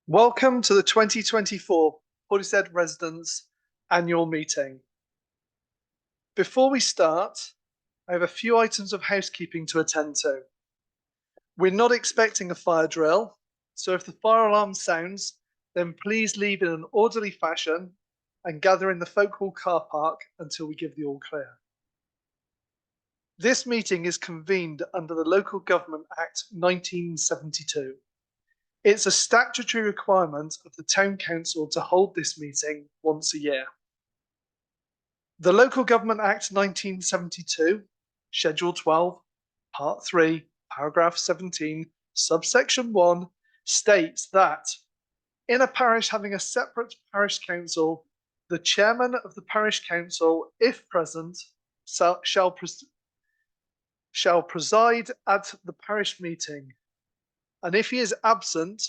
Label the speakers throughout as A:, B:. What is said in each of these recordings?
A: Welcome to the 2024 Portishead Residents Annual Meeting. Before we start, I have a few items of housekeeping to attend to. We're not expecting a fire drill, so if the fire alarm sounds, then please leave in an orderly fashion and gather in the folk hall car park until we give the all clear. This meeting is convened under the Local Government Act 1972. It's a statutory requirement of the Town Council to hold this meeting once a year. The Local Government Act 1972, Schedule 12, Part 3, Paragraph 17, Subsection 1, states that in a parish having a separate parish council, the chairman of the parish council, if present, shall preside at the parish meeting, and if he is absent,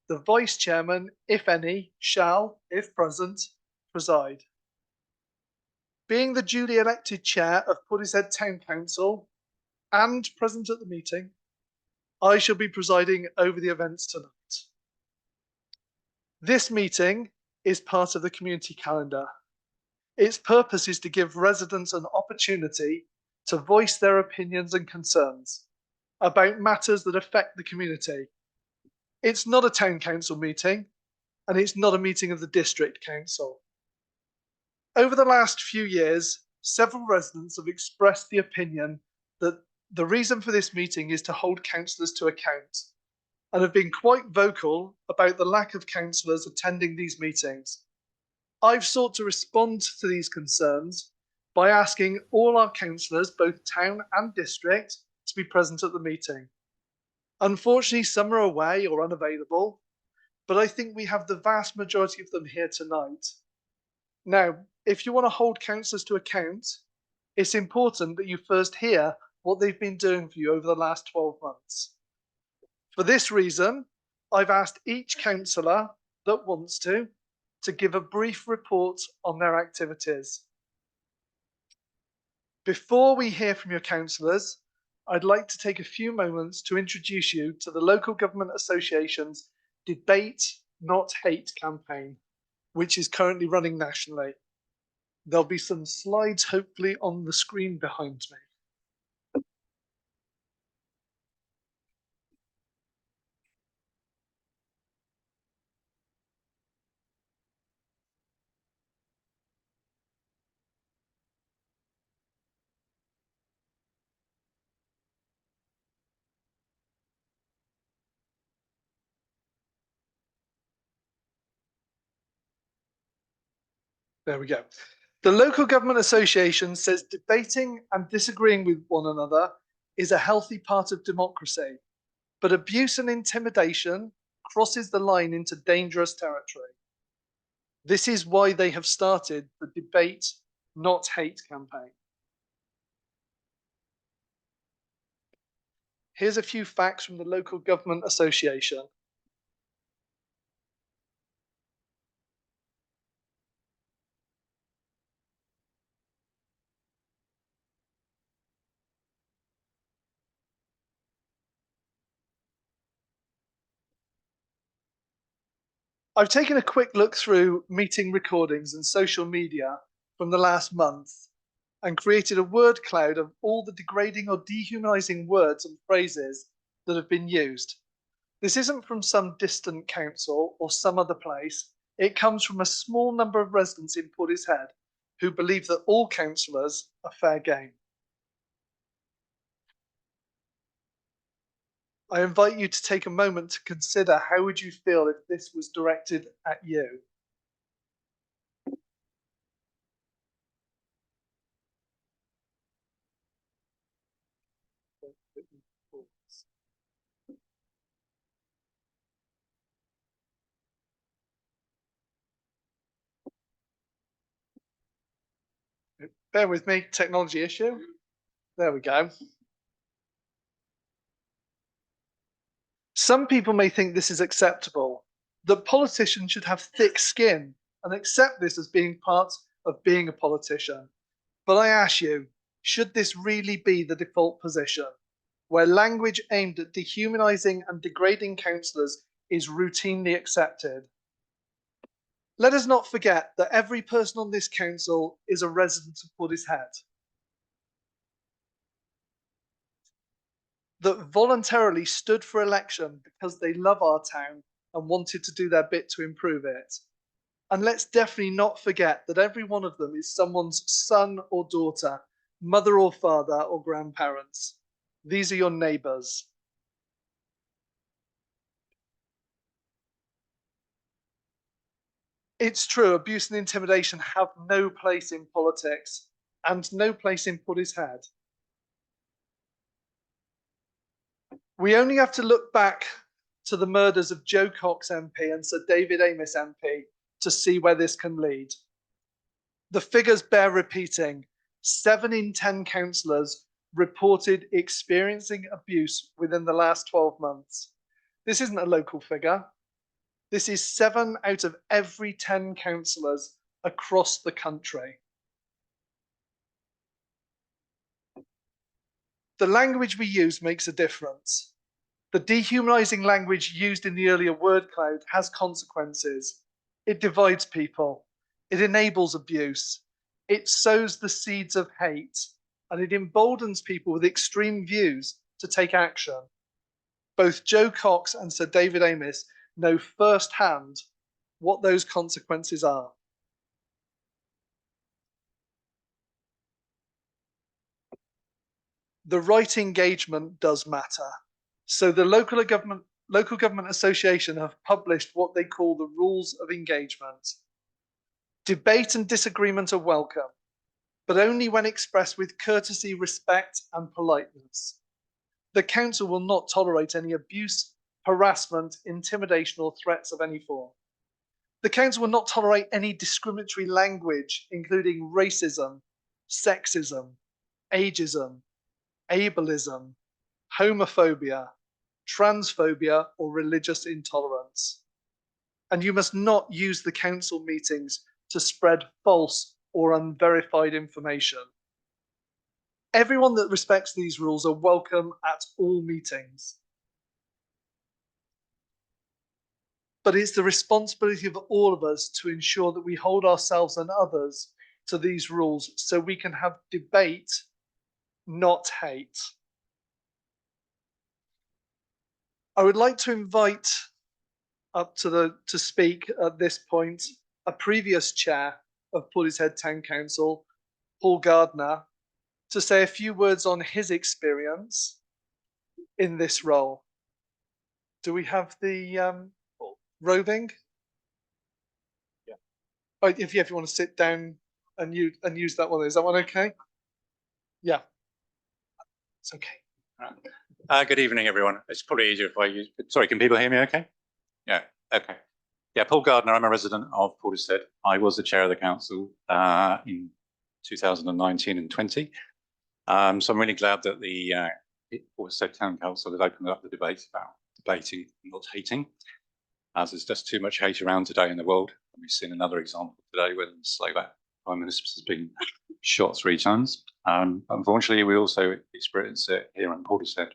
A: the vice chairman, if any, shall, if present, preside. Being the duly elected chair of Portishead Town Council and present at the meeting, I shall be presiding over the events tonight. This meeting is part of the community calendar. Its purpose is to give residents an opportunity to voice their opinions and concerns about matters that affect the community. It's not a town council meeting, and it's not a meeting of the district council. Over the last few years, several residents have expressed the opinion that the reason for this meeting is to hold councillors to account, and have been quite vocal about the lack of councillors attending these meetings. I've sought to respond to these concerns by asking all our councillors, both town and district, to be present at the meeting. Unfortunately, some are away or unavailable, but I think we have the vast majority of them here tonight. Now, if you want to hold councillors to account, it's important that you first hear what they've been doing for you over the last 12 months. For this reason, I've asked each councillor that wants to give a brief report on their activities. Before we hear from your councillors, I'd like to take a few moments to introduce you to the Local Government Association's Debate Not Hate campaign, which is currently running nationally. There'll be some slides hopefully on the screen behind me. There we go. The Local Government Association says debating and disagreeing with one another is a healthy part of democracy, but abuse and intimidation crosses the line into dangerous territory. This is why they have started the Debate Not Hate campaign. Here's a few facts from the Local Government Association. I've taken a quick look through meeting recordings and social media from the last month and created a word cloud of all the degrading or dehumanizing words and phrases that have been used. This isn't from some distant council or some other place. It comes from a small number of residents in Portishead who believe that all councillors are fair game. I invite you to take a moment to consider how would you feel if this was directed at you? Bear with me, technology issue. There we go. Some people may think this is acceptable, that politicians should have thick skin and accept this as being part of being a politician. But I ask you, should this really be the default position, where language aimed at dehumanizing and degrading councillors is routinely accepted. Let us not forget that every person on this council is a resident of Portishead, that voluntarily stood for election because they love our town and wanted to do their bit to improve it. And let's definitely not forget that every one of them is someone's son or daughter, mother or father or grandparents. These are your neighbours. It's true, abuse and intimidation have no place in politics and no place in Portishead. We only have to look back to the murders of Joe Cox MP and Sir David Amess MP to see where this can lead. The figures bear repeating. 7 in 10 councillors reported experiencing abuse within the last 12 months. This isn't a local figure. This is 7 out of every 10 councillors across the country. The language we use makes a difference. The dehumanizing language used in the earlier word cloud has consequences. It divides people. It enables abuse. It sows the seeds of hate, and it emboldens people with extreme views to take action. Both Joe Cox and Sir David Amess know firsthand what those consequences are. The right engagement does matter. So the local government association have published what they call the rules of engagement. Debate and disagreement are welcome, but only when expressed with courtesy, respect, and politeness. The council will not tolerate any abuse, harassment, intimidation, or threats of any form. The council will not tolerate any discriminatory language, including racism, sexism, ageism, ableism, homophobia, transphobia, or religious intolerance. And you must not use the council meetings to spread false or unverified information. Everyone that respects these rules are welcome at all meetings. But it's the responsibility of all of us to ensure that we hold ourselves and others to these rules so we can have debate, not hate. I would like to invite up to speak at this point a previous chair of Portishead Town Council, Paul Gardner, to say a few words on his experience in this role. Do we have the roving? Yeah. Oh, if you want to sit down and use that one, is that one okay? Yeah, it's okay.
B: Good evening, everyone. It's probably easier if I use. Sorry, can people hear me? Okay. Yeah. Okay. Yeah, Paul Gardner. I'm a resident of Portishead. I was the chair of the council in 2019 and 20. So I'm really glad that the Portishead Town Council has opened up the debate about debating, not hating, as there's just too much hate around today in the world. And we've seen another example today where the Slovak Prime Minister has been shot 3 times. Unfortunately, we also experience it here in Portishead.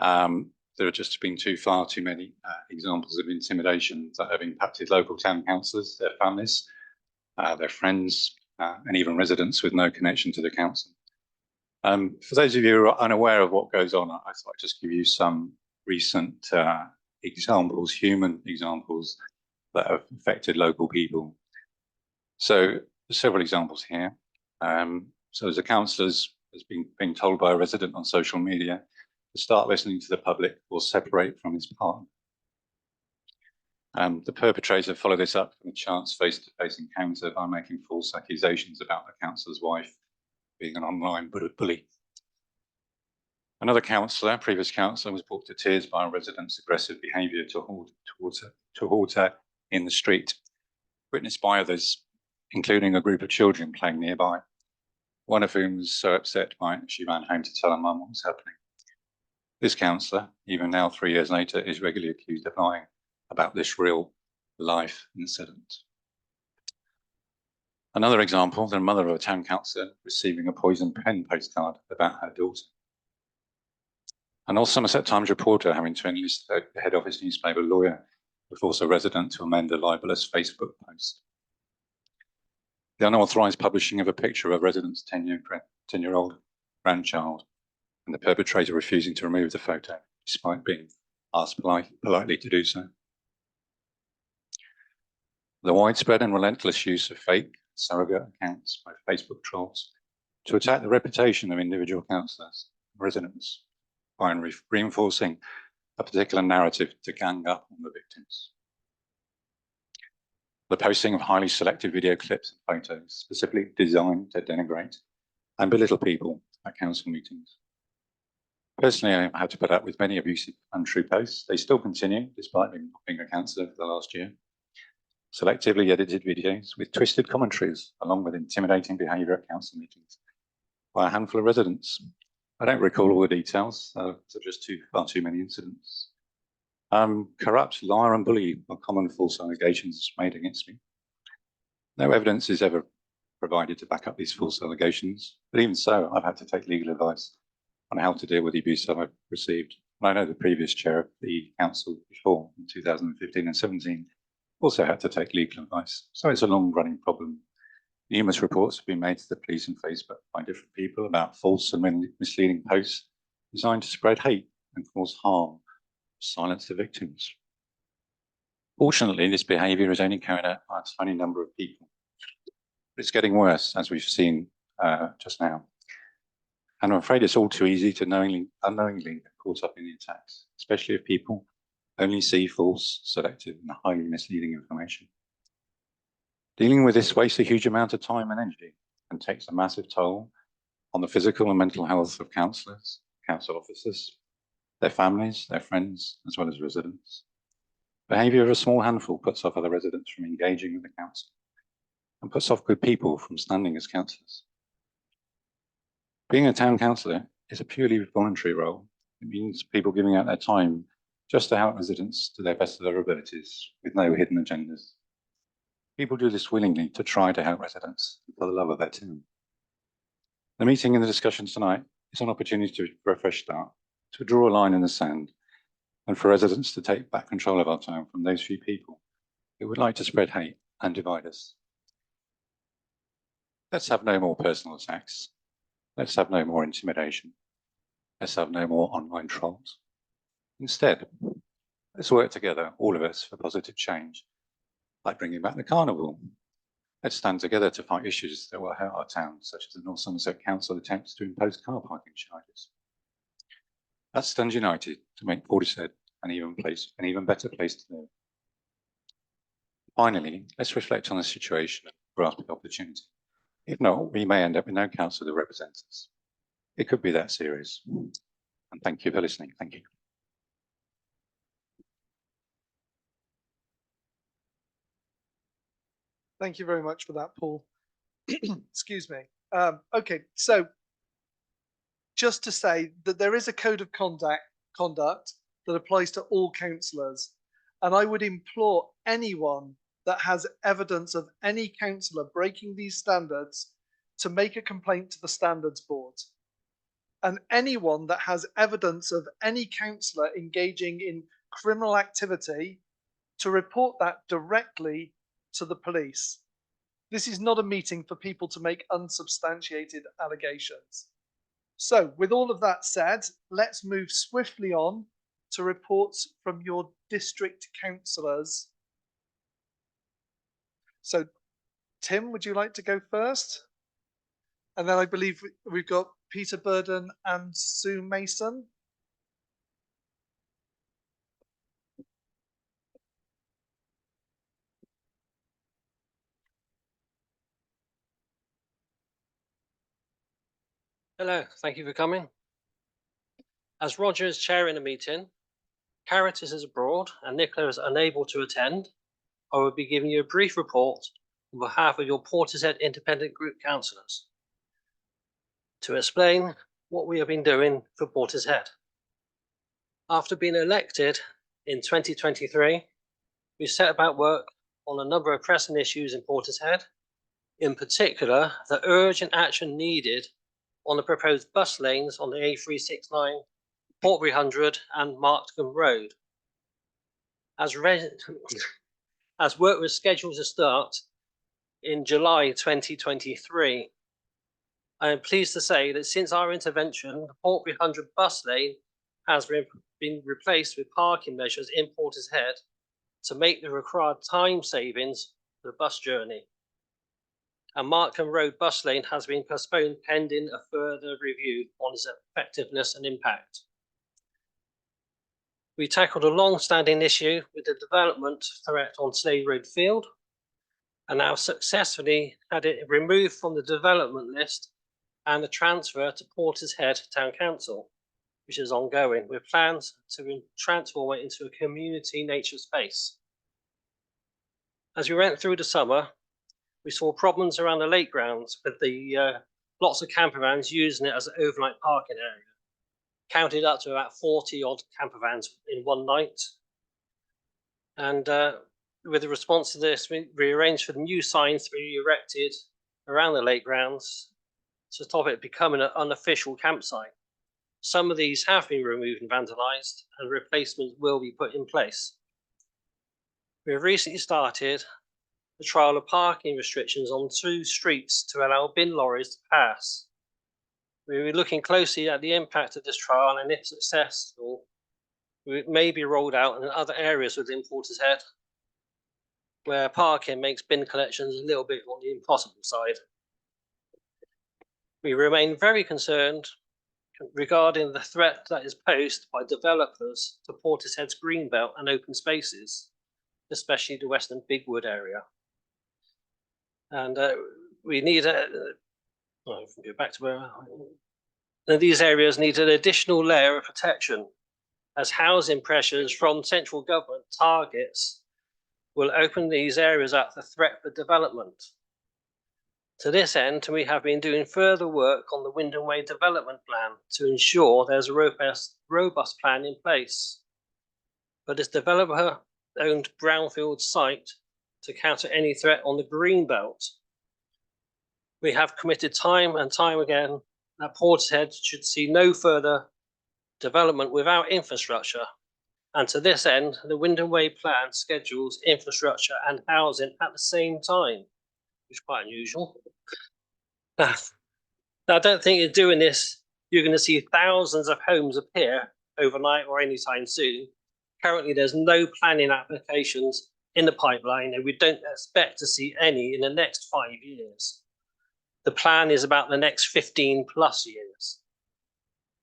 B: There have just been far too many examples of intimidation that have impacted local town councillors, their families, their friends, and even residents with no connection to the council. For those of you who are unaware of what goes on, I thought I'd just give you some recent examples, human examples that have affected local people. So several examples here. So as a councillor has been told by a resident on social media to start listening to the public or separate from his partner. The perpetrator followed this up with a chance face-to-face encounter by making false accusations about the councillor's wife being an online bully. Another councillor, previous councillor, was brought to tears by a resident's aggressive behaviour towards her in the street, witnessed by others, including a group of children playing nearby, one of whom was so upset by it she ran home to tell her mum what was happening. This councillor, even now 3 years later, is regularly accused of lying about this real life incident. Another example, the mother of a town councillor receiving a poison pen postcard about her daughter. An North Somerset Times reporter having to enlist the head office newspaper lawyer to force a resident to amend a libelous Facebook post. The unauthorised publishing of a picture of a resident's 10-year-old grandchild, and the perpetrator refusing to remove the photo despite being asked politely to do so. The widespread and relentless use of fake surrogate accounts by Facebook trolls to attack the reputation of individual councillors and residents by reinforcing a particular narrative to gang up on the victims. The posting of highly selected video clips and photos specifically designed to denigrate and belittle people at council meetings. Personally, I had to put up with many abusive, untrue posts. They still continue, despite being a councillor for the last year. Selectively edited videos with twisted commentaries, along with intimidating behaviour at council meetings by a handful of residents. I don't recall all the details, so just far too many incidents. Corrupt, liar and bully are common false allegations made against me. No evidence is ever provided to back up these false allegations, but even so, I've had to take legal advice on how to deal with the abuse I've received. And I know the previous chair of the council before, in 2015 and 17, also had to take legal advice. So it's a long-running problem. Numerous reports have been made to the police and Facebook by different people about false and misleading posts designed to spread hate and cause harm, silence the victims. Fortunately, this behaviour is only carried out by a tiny number of people. But it's getting worse, as we've seen just now. And I'm afraid it's all too easy to unknowingly get caught up in the attacks, especially if people only see false, selective, and highly misleading information. Dealing with this wastes a huge amount of time and energy and takes a massive toll on the physical and mental health of councillors, council officers, their families, their friends, as well as residents. Behaviour of a small handful puts off other residents from engaging with the council and puts off good people from standing as councillors. Being a town councillor is a purely voluntary role. It means people giving out their time just to help residents to the best of their abilities with no hidden agendas. People do this willingly to try to help residents for the love of their town. The meeting and the discussion tonight is an opportunity for a fresh start, to draw a line in the sand, and for residents to take back control of our town from those few people who would like to spread hate and divide us. Let's have no more personal attacks. Let's have no more intimidation. Let's have no more online trolls. Instead, let's work together, all of us, for positive change, like bringing back the carnival. Let's stand together to fight issues that will hurt our town, such as the North Somerset Council attempts to impose car parking charges. Let's stand united to make Portishead an even better place to live. Finally, let's reflect on the situation and grasp the opportunity. If not, we may end up with no council that represents us. It could be that serious. And thank you for listening. Thank you.
A: Thank you very much for that, Paul. Excuse me. Okay, so just to say that there is a code of conduct that applies to all councillors, and I would implore anyone that has evidence of any councillor breaking these standards to make a complaint to the Standards Board. And anyone that has evidence of any councillor engaging in criminal activity to report that directly to the police. This is not a meeting for people to make unsubstantiated allegations. So, with all of that said, let's move swiftly on to reports from your district councillors. So, Tim, would you like to go first? And then I believe we've got Peter Burden and Sue Mason.
C: Hello, thank you for coming. As Roger is chairing the meeting, Caritas is abroad and Nicola is unable to attend, I will be giving you a brief report on behalf of your Portishead Independent Group councillors to explain what we have been doing for Portishead. After being elected in 2023, we set about work on a number of pressing issues in Portishead, in particular the urgent action needed on the proposed bus lanes on the A369 Portbury 100 and Markham Road. As work was scheduled to start in July 2023, I am pleased to say that since our intervention, the Portbury 100 bus lane has been replaced with parking measures in Portishead to make the required time savings for the bus journey. And Markham Road bus lane has been postponed pending a further review on its effectiveness and impact. We tackled a long-standing issue with the development threat on Slade Road Field, and now successfully had it removed from the development list and the transfer to Portishead Town Council, which is ongoing, with plans to transform it into a community nature space. As we went through the summer, we saw problems around the lake grounds with the lots of camper vans using it as an overnight parking area. Counted up to about 40 odd camper vans in one night. And with the response to this, we arranged for the new signs to be erected around the lake grounds to stop it becoming an unofficial campsite. Some of these have been removed and vandalised, and replacements will be put in place. We have recently started the trial of parking restrictions on 2 streets to allow bin lorries to pass. We will be looking closely at the impact of this trial, and if successful, it may be rolled out in other areas within Portishead, where parking makes bin collections a little bit on the impossible side. We remain very concerned regarding the threat that is posed by developers to Portishead's greenbelt and open spaces, especially the Western Bigwood area. And we need well, if we go back to where these areas need an additional layer of protection, as housing pressures from central government targets will open these areas up to threat for development. To this end, we have been doing further work on the Wyndham Way development plan to ensure there's a robust plan in place for this developer-owned brownfield site to counter any threat on the green belt. We have committed time and time again that Portishead should see no further development without infrastructure. And to this end, the Wyndham Way plan schedules infrastructure and housing at the same time, which is quite unusual. Now, I don't think you're doing this, you're going to see thousands of homes appear overnight or anytime soon. Currently, there's no planning applications in the pipeline, and we don't expect to see any in the next 5 years. The plan is about the next 15 plus years,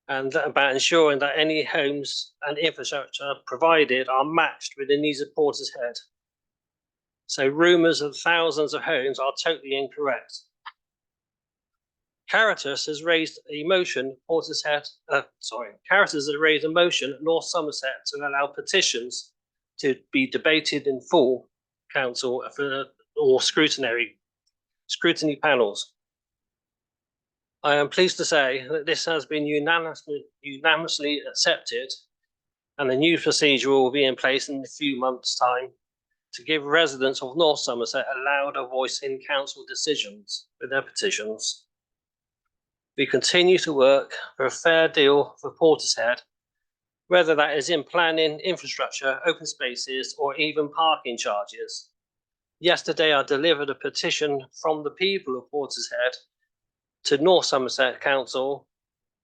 C: and about ensuring that any homes and infrastructure provided are matched with the needs of Portishead. So rumours of thousands of homes are totally incorrect. Caritas has raised a motion Caritas has raised a motion at North Somerset to allow petitions to be debated in full council or scrutiny panels. I am pleased to say that this has been unanimously accepted, and the new procedure will be in place in a few months' time to give residents of North Somerset a louder voice in council decisions with their petitions. We continue to work for a fair deal for Portishead, whether that is in planning, infrastructure, open spaces, or even parking charges. Yesterday, I delivered a petition from the people of Portishead to North Somerset Council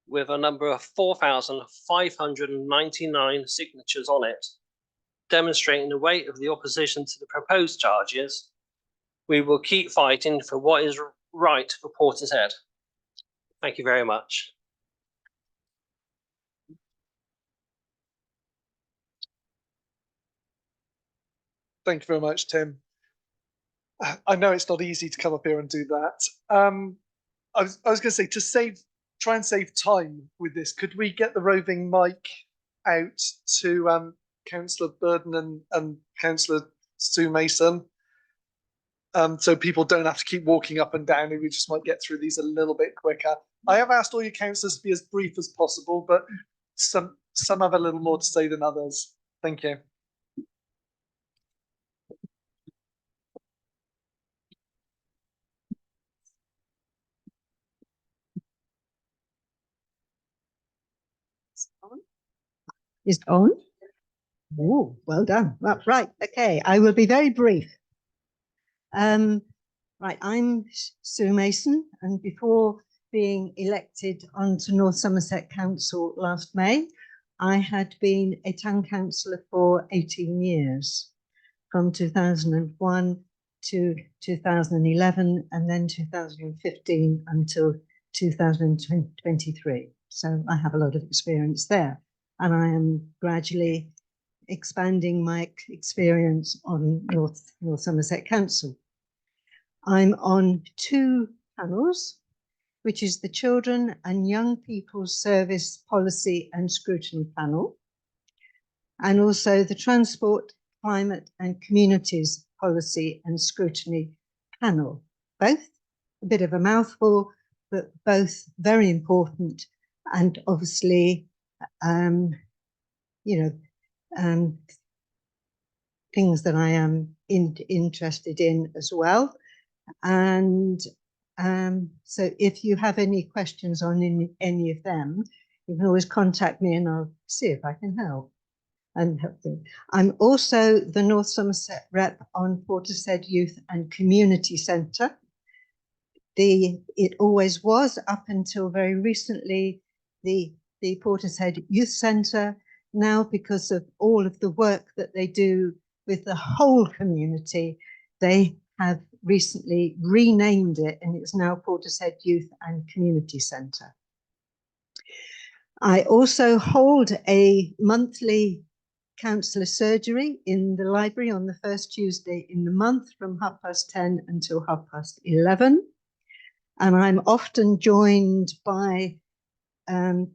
C: with a number of 4,599 signatures on it, demonstrating the weight of the opposition to the proposed charges. We will keep fighting for what is right for Portishead. Thank you very much.
A: Thank you very much, Tim. I know it's not easy to come up here and do that. I was going to say, try and save time with this, could we get the roving mic out to Councillor Burden and Councillor Sue Mason? So people don't have to keep walking up and down, and we just might get through these a little bit quicker. I have asked all your councillors to be as brief as possible, but some have a little more to say than others. Thank you.
D: Is it on? Oh, well done. Right, okay, I will be very brief. Right, I'm Sue Mason, and before being elected onto North Somerset Council last May, I had been a town councillor for 18 years, from 2001 to 2011, and then 2015 until 2023. So I have a lot of experience there, and I am gradually expanding my experience on North Somerset Council. I'm on 2 panels, which is the Children and Young People's Service Policy and Scrutiny Panel, and also the Transport, Climate and Communities Policy and Scrutiny Panel. Both a bit of a mouthful, but both very important, and obviously, things that I am interested in as well. And so if you have any questions on any of them, you can always contact me and I'll see if I can help. And help them. I'm also the North Somerset rep on Portishead Youth and Community Centre. It always was, up until very recently, the Portishead Youth Centre. Now, because of all of the work that they do with the whole community, they have recently renamed it, and it's now Portishead Youth and Community Centre. I also hold a monthly councillor surgery in the library on the first Tuesday in the month from 10:30 until 11:30. And I'm often joined by a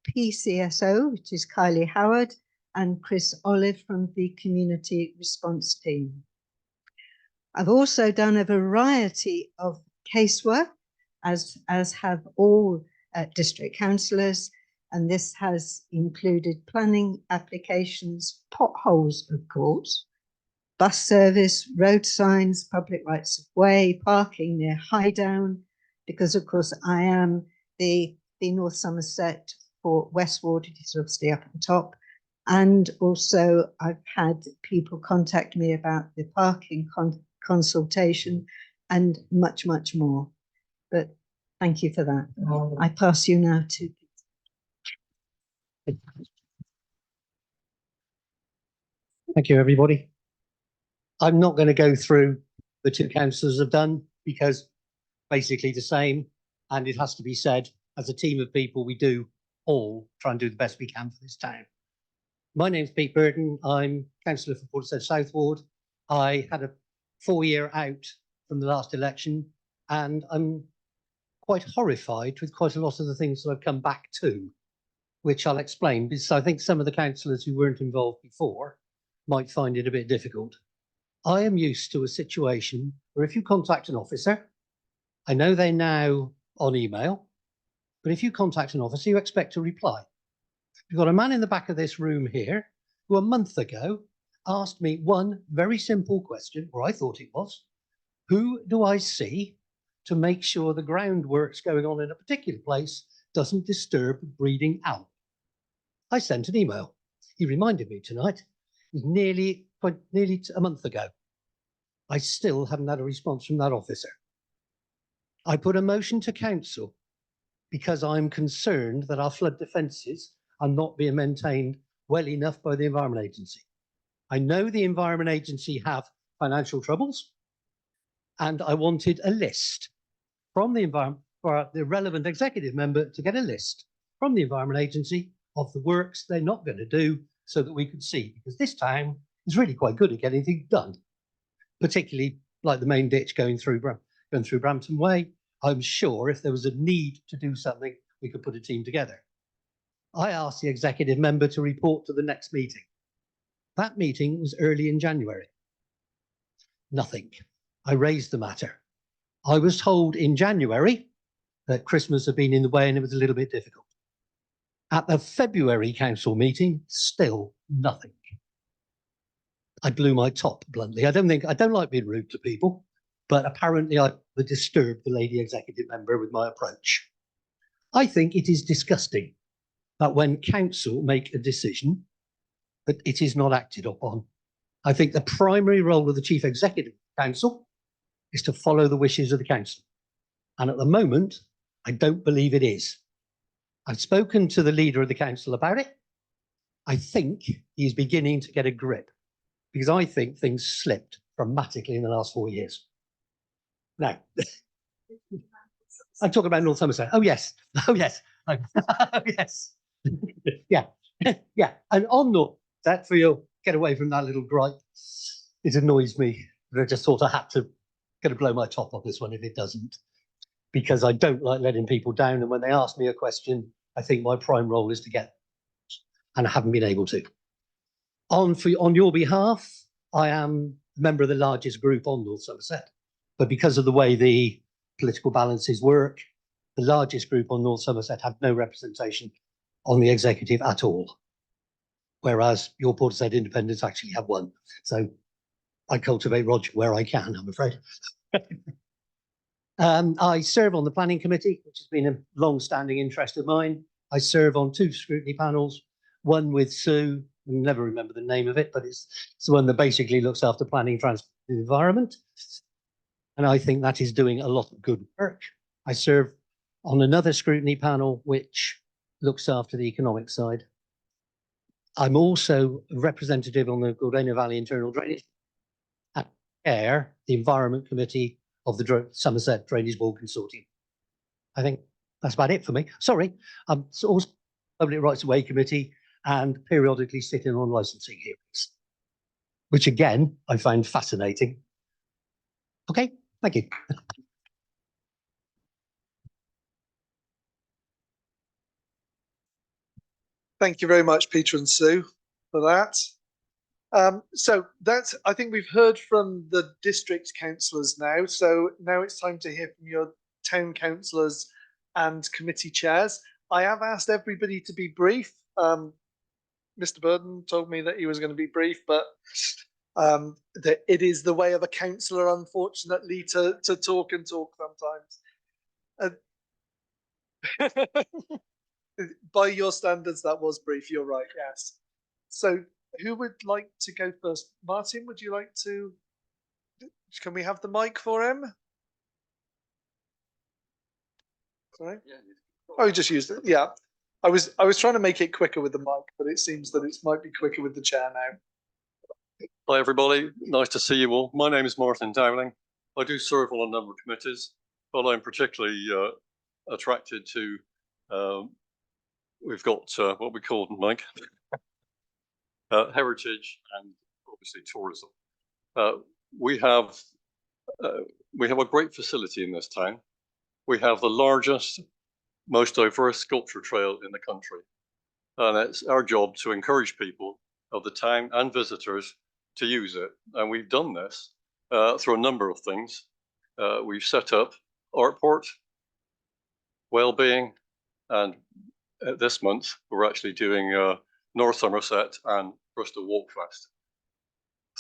D: PCSO, which is Kylie Howard, and Chris Olive from the Community Response Team. I've also done a variety of casework, as have all district councillors, and this has included planning applications, potholes, of course, bus service, road signs, public rights of way, parking near Highdown, because of course I am the North Somerset for Westward, it is obviously up at the top. And also I've had people contact me about the parking consultation and much, much more. But thank you for that. I pass you now to.
E: Thank you, everybody. I'm not going to go through the 2 councillors have done, because basically the same, and it has to be said, as a team of people, we do all try and do the best we can for this town. My name's Pete Burton. I'm councillor for Portishead South Ward. I had a 4-year out from the last election, and I'm quite horrified with quite a lot of the things that I've come back to, which I'll explain, because I think some of the councillors who weren't involved before might find it a bit difficult. I am used to a situation where if you contact an officer, I know they're now on email, but if you contact an officer, you expect a reply. You've got a man in the back of this room here who a month ago asked me one very simple question, or I thought it was, who do I see to make sure the groundworks going on in a particular place doesn't disturb breeding owl? I sent an email. He reminded me tonight. It was nearly a month ago. I still haven't had a response from that officer. I put a motion to council because I'm concerned that our flood defences are not being maintained well enough by the Environment Agency. I know the Environment Agency have financial troubles, and I wanted a list from the environment for the relevant executive member to get a list from the Environment Agency of the works they're not going to do, so that we could see, because this town is really quite good at getting things done, particularly like the main ditch going through Brampton Way. I'm sure if there was a need to do something, we could put a team together. I asked the executive member to report to the next meeting. That meeting was early in January. Nothing. I raised the matter. I was told in January that Christmas had been in the way and it was a little bit difficult. At the February council meeting, still nothing. I blew my top bluntly. I don't like being rude to people, but apparently I disturbed the lady executive member with my approach. I think it is disgusting that when council make a decision, that it is not acted upon. I think the primary role of the Chief Executive Council is to follow the wishes of the council. And at the moment, I don't believe it is. I've spoken to the leader of the council about it. I think he's beginning to get a grip, because I think things slipped dramatically in the last 4 years. Now, I'm talking about North Somerset. Oh, yes. Oh, yes. Oh, yes. Yeah. Yeah. And on North, that for you, get away from that little gripe. It annoys me. But I just thought I had to blow my top off this one if it doesn't, because I don't like letting people down. And when they ask me a question, I think my prime role is to get, and I haven't been able to. On your behalf, I am a member of the largest group on North Somerset, but because of the way the political balances work, the largest group on North Somerset had no representation on the executive at all, whereas your Portishead independents actually have one. So I cultivate Roger where I can, I'm afraid. I serve on the planning committee, which has been a long-standing interest of mine. I serve on 2 scrutiny panels, one with Sue, I never remember the name of it, but it's the one that basically looks after planning, transport, and environment. And I think that is doing a lot of good work. I serve on another scrutiny panel, which looks after the economic side. I'm also a representative on the Gordena Valley Internal Drainage and chair the Environment Committee of the Somerset Drainage Board Consortium. I think that's about it for me. Sorry, I'm also Public Rights of Way Committee and periodically sit in on licensing hearings, which again, I find fascinating. Okay, thank you.
A: Thank you very much, Peter and Sue, for that. So that's, I think we've heard from the district councillors now. So now it's time to hear from your town councillors and committee chairs. I have asked everybody to be brief. Mr. Burden told me that he was going to be brief, but that it is the way of a councillor, unfortunately, to talk and talk sometimes. By your standards, that was brief. You're right. Yes. So, who would like to go first? Martin, would you like to? Can we have the mic for him? Sorry. Yeah. Oh, you just used it. Yeah. I was trying to make it quicker with the mic, but it seems that it might be quicker with the chair now.
F: Hi everybody, nice to see you all. My name is Martin Dowling. I do serve on a number of committees, but I'm particularly attracted to, we've got what we call, Mike, heritage and obviously tourism. We have a great facility in this town. We have the largest, most diverse sculpture trail in the country. And it's our job to encourage people of the town and visitors to use it. And we've done this through a number of things. We've set up Artport, Wellbeing, and this month we're actually doing North Somerset and Bristol Walkfest.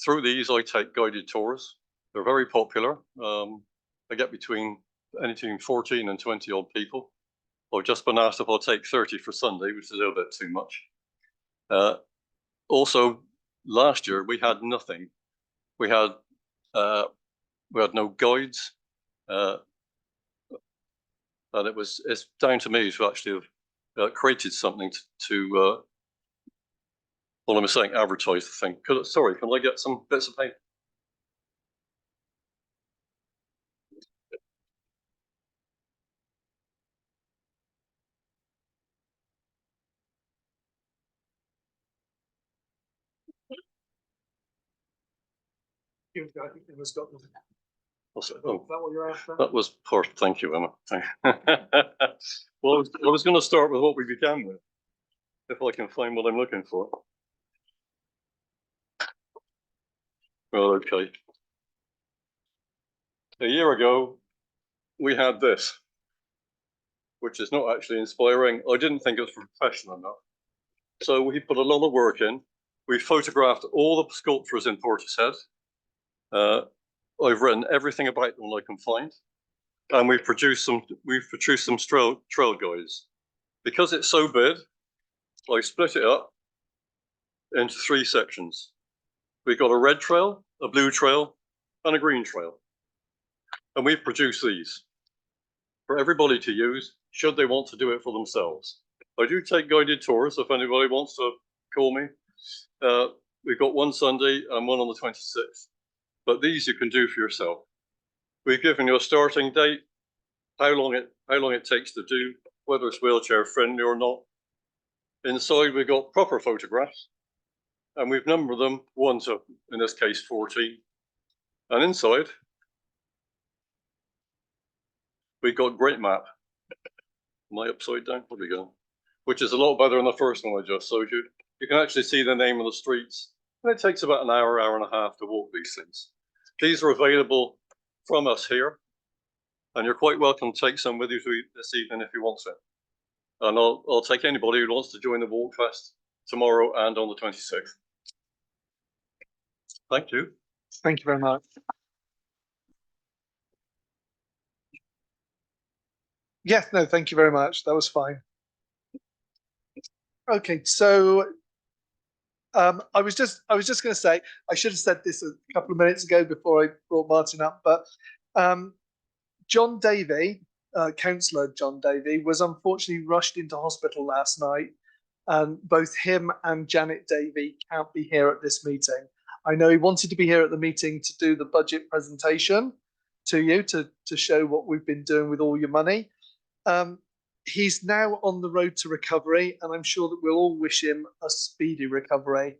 F: Through these, I take guided tours. They're very popular. I get anything between 14 and 20 odd people. I've just been asked if I'll take 30 for Sunday, which is a little bit too much. Also, last year we had nothing. We had no guides, and it's down to me to actually have created something to well, I'm saying advertise the thing. Sorry, can I get some bits of paper? That was part. Thank you, Emma. Well, I was going to start with what we began with, if I can find what I'm looking for. Well, okay. A year ago, we had this, which is not actually inspiring. I didn't think it was professional enough. So we put a lot of work in. We photographed all the sculptures in Portishead. I've written everything about them I can find, and we've produced some trail guides. Because it's so big, I split it up into 3 sections. We've got a red trail, a blue trail, and a green trail. And we've produced these for everybody to use, should they want to do it for themselves. I do take guided tours if anybody wants to call me. We've got one Sunday and one on the 26th. But these you can do for yourself. We've given you a starting date, how long it takes to do, whether it's wheelchair friendly or not. Inside we've got proper photographs, and we've numbered them 1 to, in this case, 14. And inside we've got great map. Am I upside down? There we go. Which is a lot better than the first one I just showed you. You can actually see the name of the streets, and it takes about an hour, hour and a half to walk these things. These are available from us here, and you're quite welcome to take some with you this evening if you want to. And I'll take anybody who wants to join the walk fest tomorrow and on the 26th. Thank you.
A: Thank you very much. Yes, no, thank you very much. That was fine. Okay, so I was just going to say, I should have said this a couple of minutes ago before I brought Martin up, but John Davey, Councillor John Davey, was unfortunately rushed into hospital last night, and both him and Janet Davey can't be here at this meeting. I know he wanted to be here at the meeting to do the budget presentation to you, to show what we've been doing with all your money. He's now on the road to recovery, and I'm sure that we'll all wish him a speedy recovery.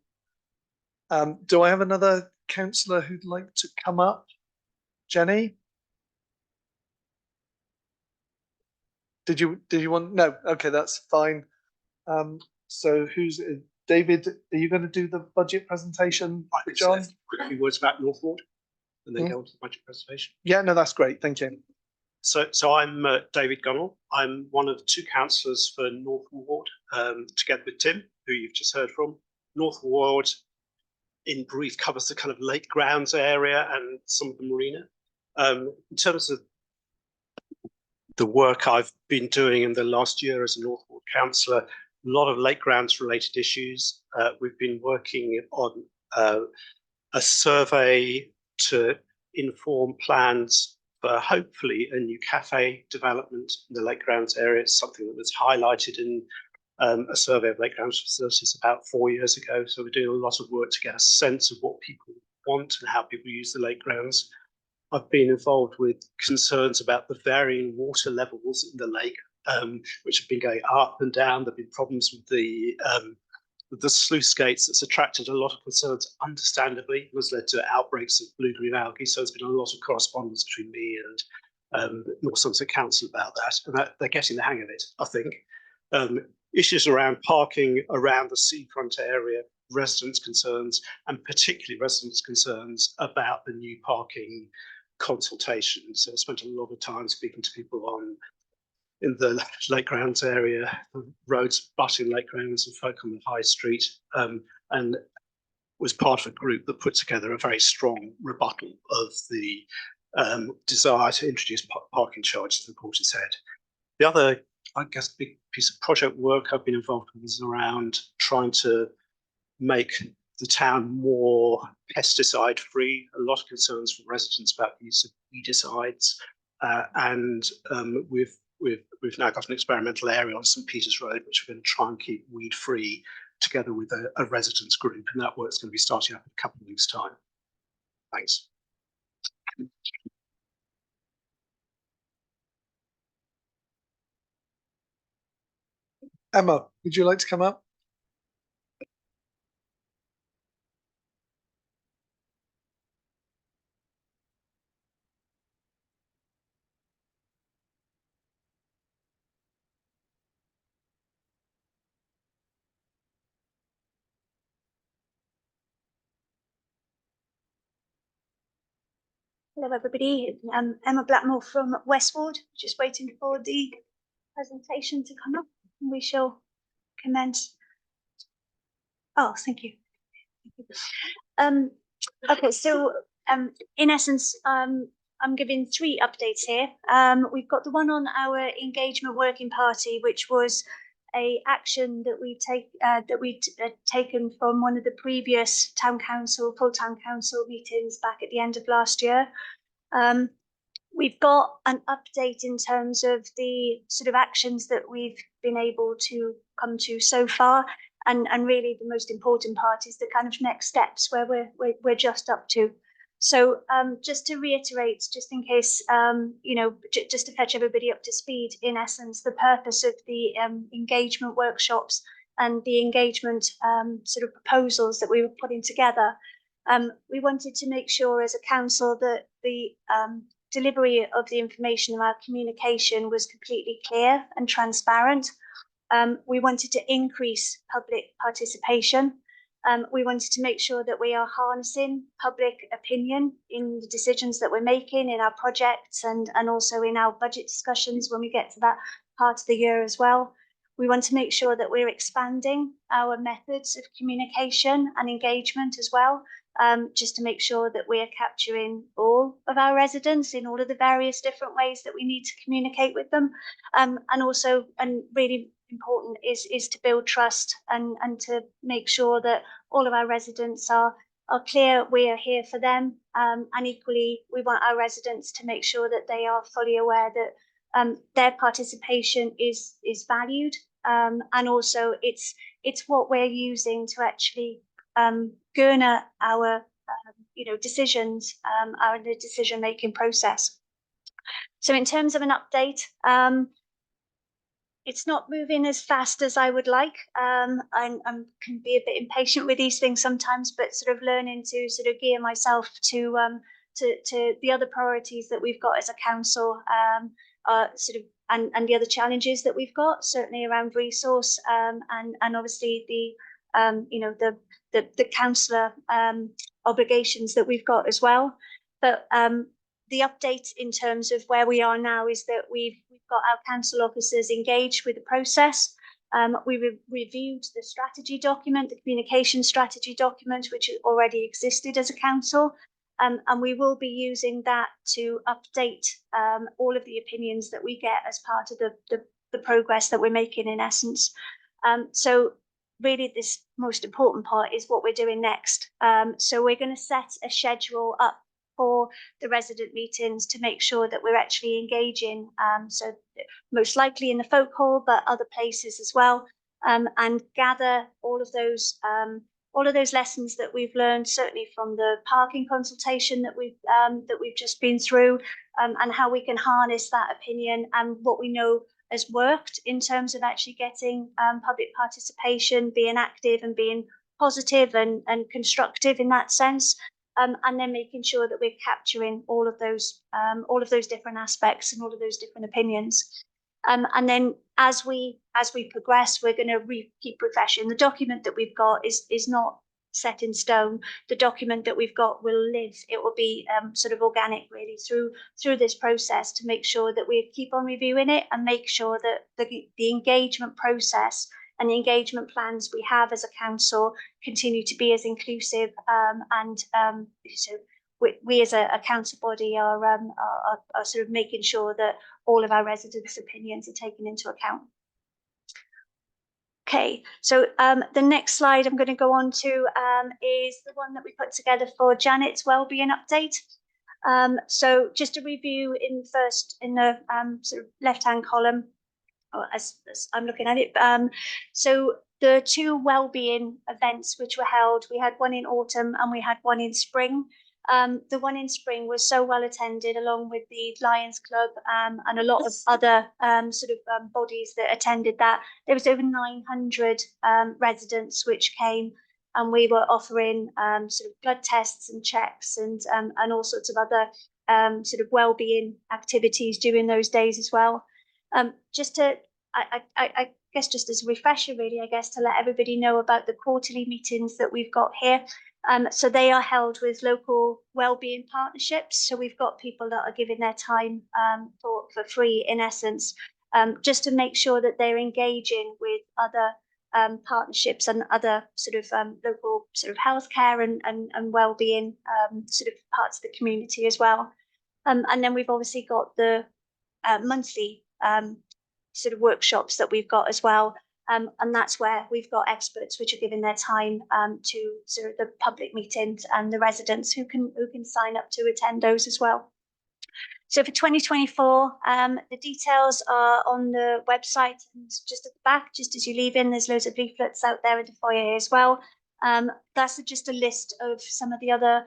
A: Do I have another councillor who'd like to come up? Jenny? Did you want? No, okay, that's fine. So who's David? Are you going to do the budget presentation, John?
G: Quick few words about North Ward, and then go on to the budget presentation.
A: Yeah, no, that's great. Thank you.
G: So I'm David Gunnell. I'm one of 2 councillors for North Ward, together with Tim, who you've just heard from. North Ward, in brief, covers the kind of lake grounds area and some of the marina. In terms of the work I've been doing in the last year as a North Ward councillor, a lot of lake grounds related issues. We've been working on a survey to inform plans for hopefully a new cafe development in the lake grounds area. It's something that was highlighted in a survey of lake grounds facilities about 4 years ago. So we're doing a lot of work to get a sense of what people want and how people use the lake grounds. I've been involved with concerns about the varying water levels in the lake, which have been going up and down. There have been problems with the sluice gates. That's attracted a lot of concerns, understandably. It has led to outbreaks of blue-green algae. So there's been a lot of correspondence between me and North Somerset Council about that. And they're getting the hang of it, I think. Issues around parking around the seafront area, residents' concerns, and particularly residents' concerns about the new parking consultation. So I spent a lot of time speaking to people in the lake grounds area, roads butting lake grounds, and folk on the high street, and was part of a group that put together a very strong rebuttal of the desire to introduce parking charges in Portishead. The other, I guess, big piece of project work I've been involved with is around trying to make the town more pesticide free. A lot of concerns from residents about the use of weedicides, and we've now got an experimental area on St Peter's Road, which we're going to try and keep weed free, together with a residents group, and that work's going to be starting up in a couple of weeks' time. Thanks.
A: Emma, would you like to come up?
H: Hello everybody, Emma Blackmore from Westward, just waiting for the presentation to come up and we shall commence. Oh, thank you. Okay, so in essence, I'm giving 3 updates here. We've got the one on our engagement working party, which was a action that we'd taken from one of the previous full town council meetings back at the end of last year. We've got an update in terms of the sort of actions that we've been able to come to so far, and really the most important part is the kind of next steps where we're just up to. So just to reiterate, just in case, just to fetch everybody up to speed, in essence, the purpose of the engagement workshops and the engagement sort of proposals that we were putting together, we wanted to make sure as a council that the delivery of the information of our communication was completely clear and transparent. We wanted to increase public participation. We wanted to make sure that we are harnessing public opinion in the decisions that we're making in our projects and also in our budget discussions when we get to that part of the year as well. We want to make sure that we're expanding our methods of communication and engagement as well, just to make sure that we're capturing all of our residents in all of the various different ways that we need to communicate with them. And really important is to build trust and to make sure that all of our residents are clear we are here for them. And equally, we want our residents to make sure that they are fully aware that their participation is valued. And also it's what we're using to actually garner our decisions, our decision-making process. So in terms of an update, it's not moving as fast as I would like. I can be a bit impatient with these things sometimes, but sort of learning to sort of gear myself to the other priorities that we've got as a council, and the other challenges that we've got, certainly around resource, and obviously the councillor obligations that we've got as well. But the update in terms of where we are now is that we've got our council officers engaged with the process. We reviewed the strategy document, the communication strategy document, which already existed as a council. And we will be using that to update all of the opinions that we get as part of the progress that we're making in essence. So really this most important part is what we're doing next. So we're going to set a schedule up for the resident meetings to make sure that we're actually engaging, so most likely in the folk hall, but other places as well, and gather all of those lessons that we've learned, certainly from the parking consultation that we've just been through, and how we can harness that opinion and what we know has worked in terms of actually getting public participation, being active and being positive and constructive in that sense. And then making sure that we're capturing all of those different aspects and all of those different opinions. And then as we progress, we're going to keep refreshing. The document that we've got is not set in stone. The document that we've got will live. It will be sort of organic really through this process to make sure that we keep on reviewing it and make sure that the engagement process and the engagement plans we have as a council continue to be as inclusive, so we as a council body are sort of making sure that all of our residents' opinions are taken into account. Okay, so the next slide I'm going to go on to is the one that we put together for Janet's wellbeing update. So just a review in the sort of left-hand column, as I'm looking at it. So the two wellbeing events which were held, we had one in autumn and we had one in spring. The one in spring was so well attended, along with the Lions Club and a lot of other bodies that attended that. There was over 900 residents which came, and we were offering sort of blood tests and checks and all sorts of other sort of wellbeing activities during those days as well. I guess just as a refresher really, I guess, to let everybody know about the quarterly meetings that we've got here. So they are held with local wellbeing partnerships. So we've got people that are giving their time for free in essence, just to make sure that they're engaging with other partnerships and other sort of local sort of healthcare and wellbeing sort of parts of the community as well. And then we've obviously got the monthly sort of workshops that we've got as well. And that's where we've got experts which are giving their time to sort of the public meetings and the residents who can sign up to attend those as well. So for 2024, the details are on the website and just at the back, just as you leave in, there's loads of leaflets out there in the foyer as well. That's just a list of some of the other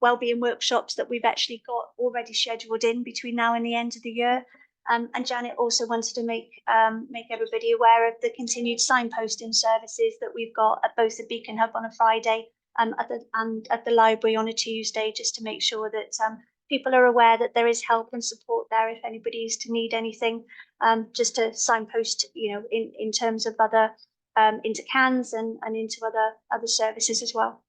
H: wellbeing workshops that we've actually got already scheduled in between now and the end of the year. And Janet also wanted to make everybody aware of the continued signposting services that we've got at both the Beacon Hub on a Friday and at the library on a Tuesday, just to make sure that people are aware that there is help and support there if anybody is to need anything, just to signpost, in terms of other into CANS and into other services as well.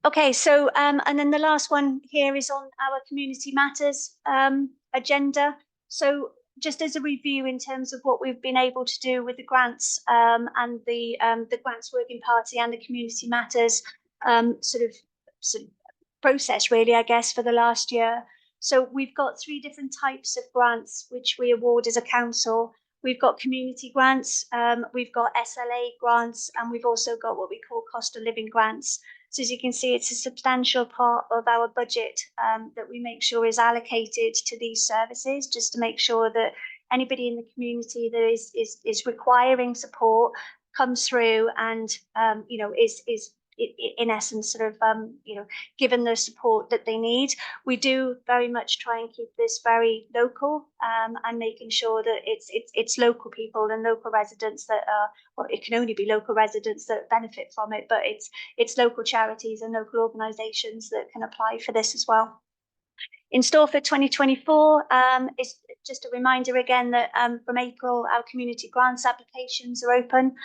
H: Okay, so and then the last one here is on our community matters agenda. So just as a review in terms of what we've been able to do with the grants and the grants working party and the community matters sort of process, really, I guess, for the last year. So we've got 3 different types of grants which we award as a council. We've got community grants, we've got SLA grants, and we've also got what we call cost of living grants. So as you can see, it's a substantial part of our budget that we make sure is allocated to these services, just to make sure that anybody in the community that is requiring support comes through and is in essence sort of given the support that they need. We do very much try and keep this very local and making sure that it's local people and local residents that are, well, it can only be local residents that benefit from it, but it's local charities and local organisations that can apply for this as well. In store for 2024 is just a reminder again that from April, our community grants applications are open.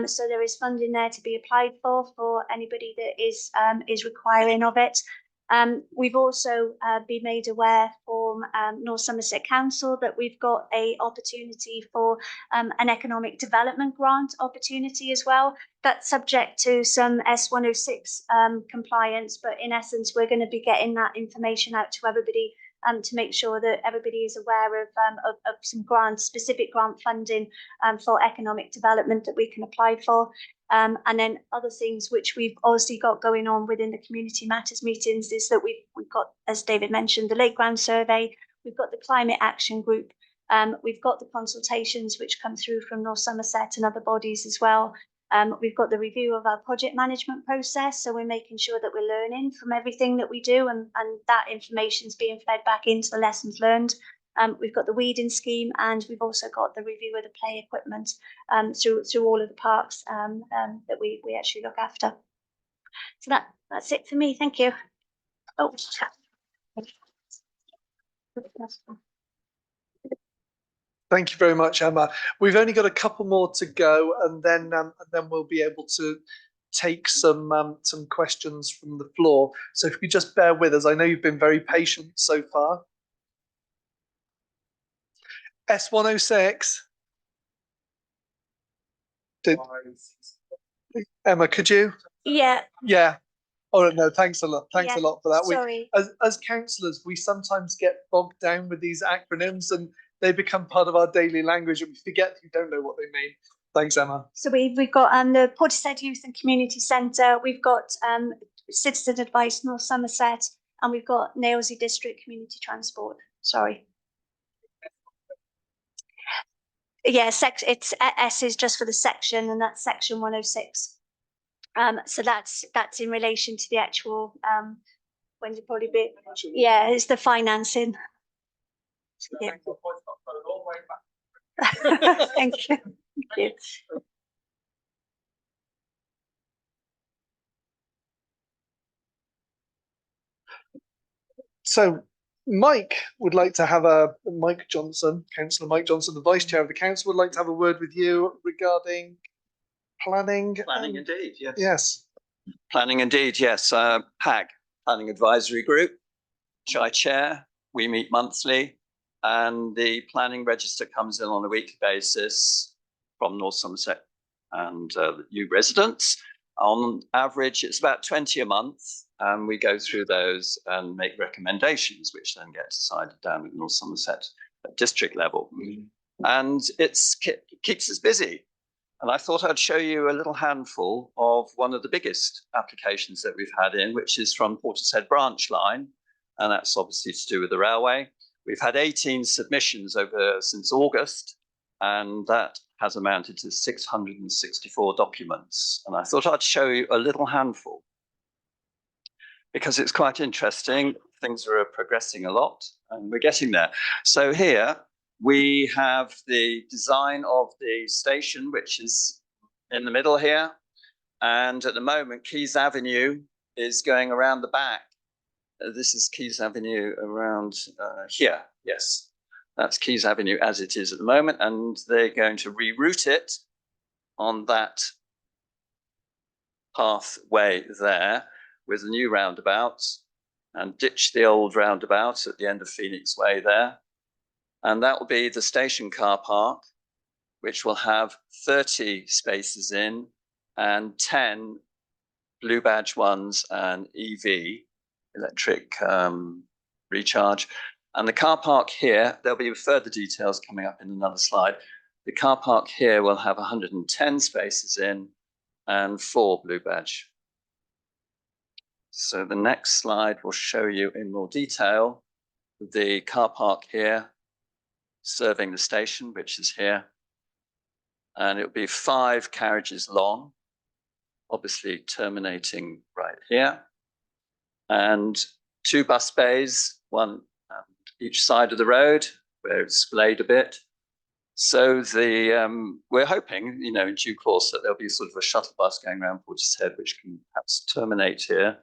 H: So there is funding there to be applied for anybody that is requiring of it. We've also been made aware from North Somerset Council that we've got an opportunity for an economic development grant opportunity as well. That's subject to some S106 compliance, but in essence, we're going to be getting that information out to everybody to make sure that everybody is aware of some specific grant funding for economic development that we can apply for. And then other things which we've obviously got going on within the community matters meetings is that we've got, as David mentioned, the Lake Ground Survey, we've got the Climate Action Group, we've got the consultations which come through from North Somerset and other bodies as well. We've got the review of our project management process, so we're making sure that we're learning from everything that we do, and that information is being fed back into the lessons learned. We've got the weeding scheme, and we've also got the review of the play equipment through all of the parks that we actually look after. So that's it for me. Thank you. Oh.
A: Thank you very much, Emma. We've only got a couple more to go, and then we'll be able to take some questions from the floor. So if you could just bear with us, I know you've been very patient so far. S106. Emma, could you?
H: Yeah.
A: Yeah. Oh no, thanks a lot. Thanks a lot for that.
H: Sorry.
A: As councillors, we sometimes get bogged down with these acronyms, and they become part of our daily language, and we forget you don't know what they mean. Thanks, Emma.
H: So we've got the Portishead Youth and Community Centre, we've got Citizen Advice North Somerset, and we've got Nailsea District Community Transport. Sorry. Yeah, it's S is just for the section, and that's section 106. So that's in relation to the actual when you probably be, yeah, it's the financing. Yeah. Thank you. Thank you.
A: So Mike would like to have Mike Johnson, Councillor Mike Johnson, the Vice Chair of the Council, would like to have a word with you regarding planning.
I: Planning indeed, yes.
A: Yes.
I: Planning indeed, yes. PAG, Planning Advisory Group, which I chair. We meet monthly, and the planning register comes in on a weekly basis from North Somerset and new residents. On average, it's about 20 a month, and we go through those and make recommendations, which then get decided down at North Somerset at district level. and it keeps us busy. And I thought I'd show you a little handful of one of the biggest applications that we've had in, which is from Portishead branch line. And that's obviously to do with the railway. We've had 18 submissions since August, and that has amounted to 664 documents. And I thought I'd show you a little handful because it's quite interesting. Things are progressing a lot and we're getting there. So here, we have the design of the station, which is in the middle here. And at the moment, Keys Avenue is going around the back. This is Keys Avenue around here. Yes, that's Keys Avenue as it is at the moment. And they're going to reroute it on that pathway there with a new roundabout and ditch the old roundabout at the end of Phoenix Way there. And that will be the station car park, which will have 30 spaces in and 10 blue badge ones and EV, electric recharge. And the car park here, there'll be further details coming up in another slide. The car park here will have 110 spaces in and 4 blue badge. So the next slide will show you in more detail the car park here, serving the station, which is here. And it'll be 5 carriages long, obviously terminating right here. And 2 bus bays, one each side of the road, where it's splayed a bit. So we're hoping, in due course, that there'll be sort of a shuttle bus going around Portishead, which can perhaps terminate here.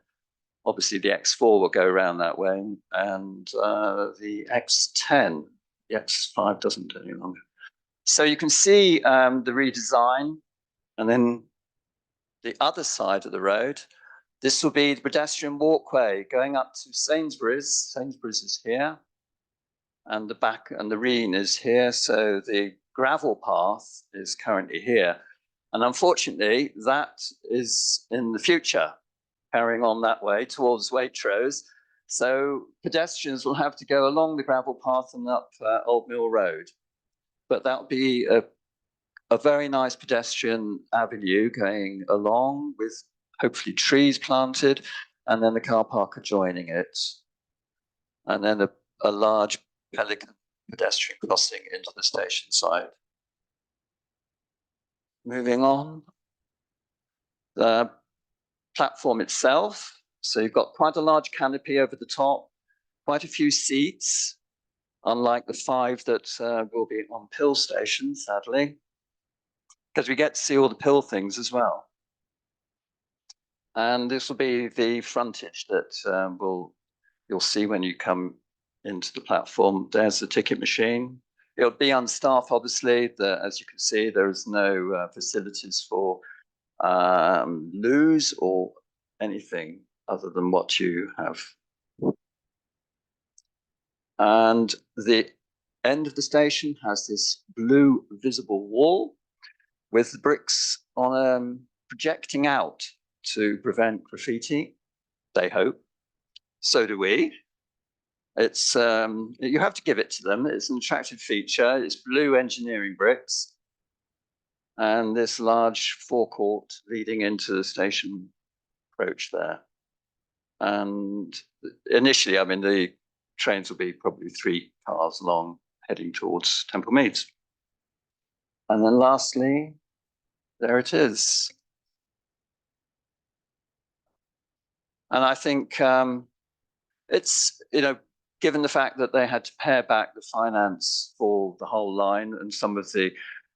I: Obviously, the X4 will go around that way, and the X10, the X5 doesn't any longer. So you can see the redesign, and then the other side of the road. This will be the pedestrian walkway going up to Sainsbury's. Sainsbury's is here, and the back and the Reen is here. So the gravel path is currently here, and unfortunately, that is in the future, carrying on that way towards Waitrose. So pedestrians will have to go along the gravel path and up Old Mill Road. But that'll be a very nice pedestrian avenue going along with hopefully trees planted, and then the car park adjoining it. And then a large pelican pedestrian crossing into the station side. Moving on. The platform itself. So you've got quite a large canopy over the top, quite a few seats, unlike the 5 that will be on Pill Station, sadly, because we get to see all the Pill things as well. And this will be the frontage that you'll see when you come into the platform. There's the ticket machine. It'll be unstaffed, obviously. As you can see, there is no facilities for loos or anything other than what you have. And the end of the station has this blue visible wall with the bricks on projecting out to prevent graffiti, they hope. So do we. It's you have to give it to them. It's an attractive feature. It's blue engineering bricks. And this large forecourt leading into the station approach there. And initially, I mean, the trains will be probably 3 cars long heading towards Temple Meads. And then lastly, there it is. And I think it's, given the fact that they had to pare back the finance for the whole line and some of the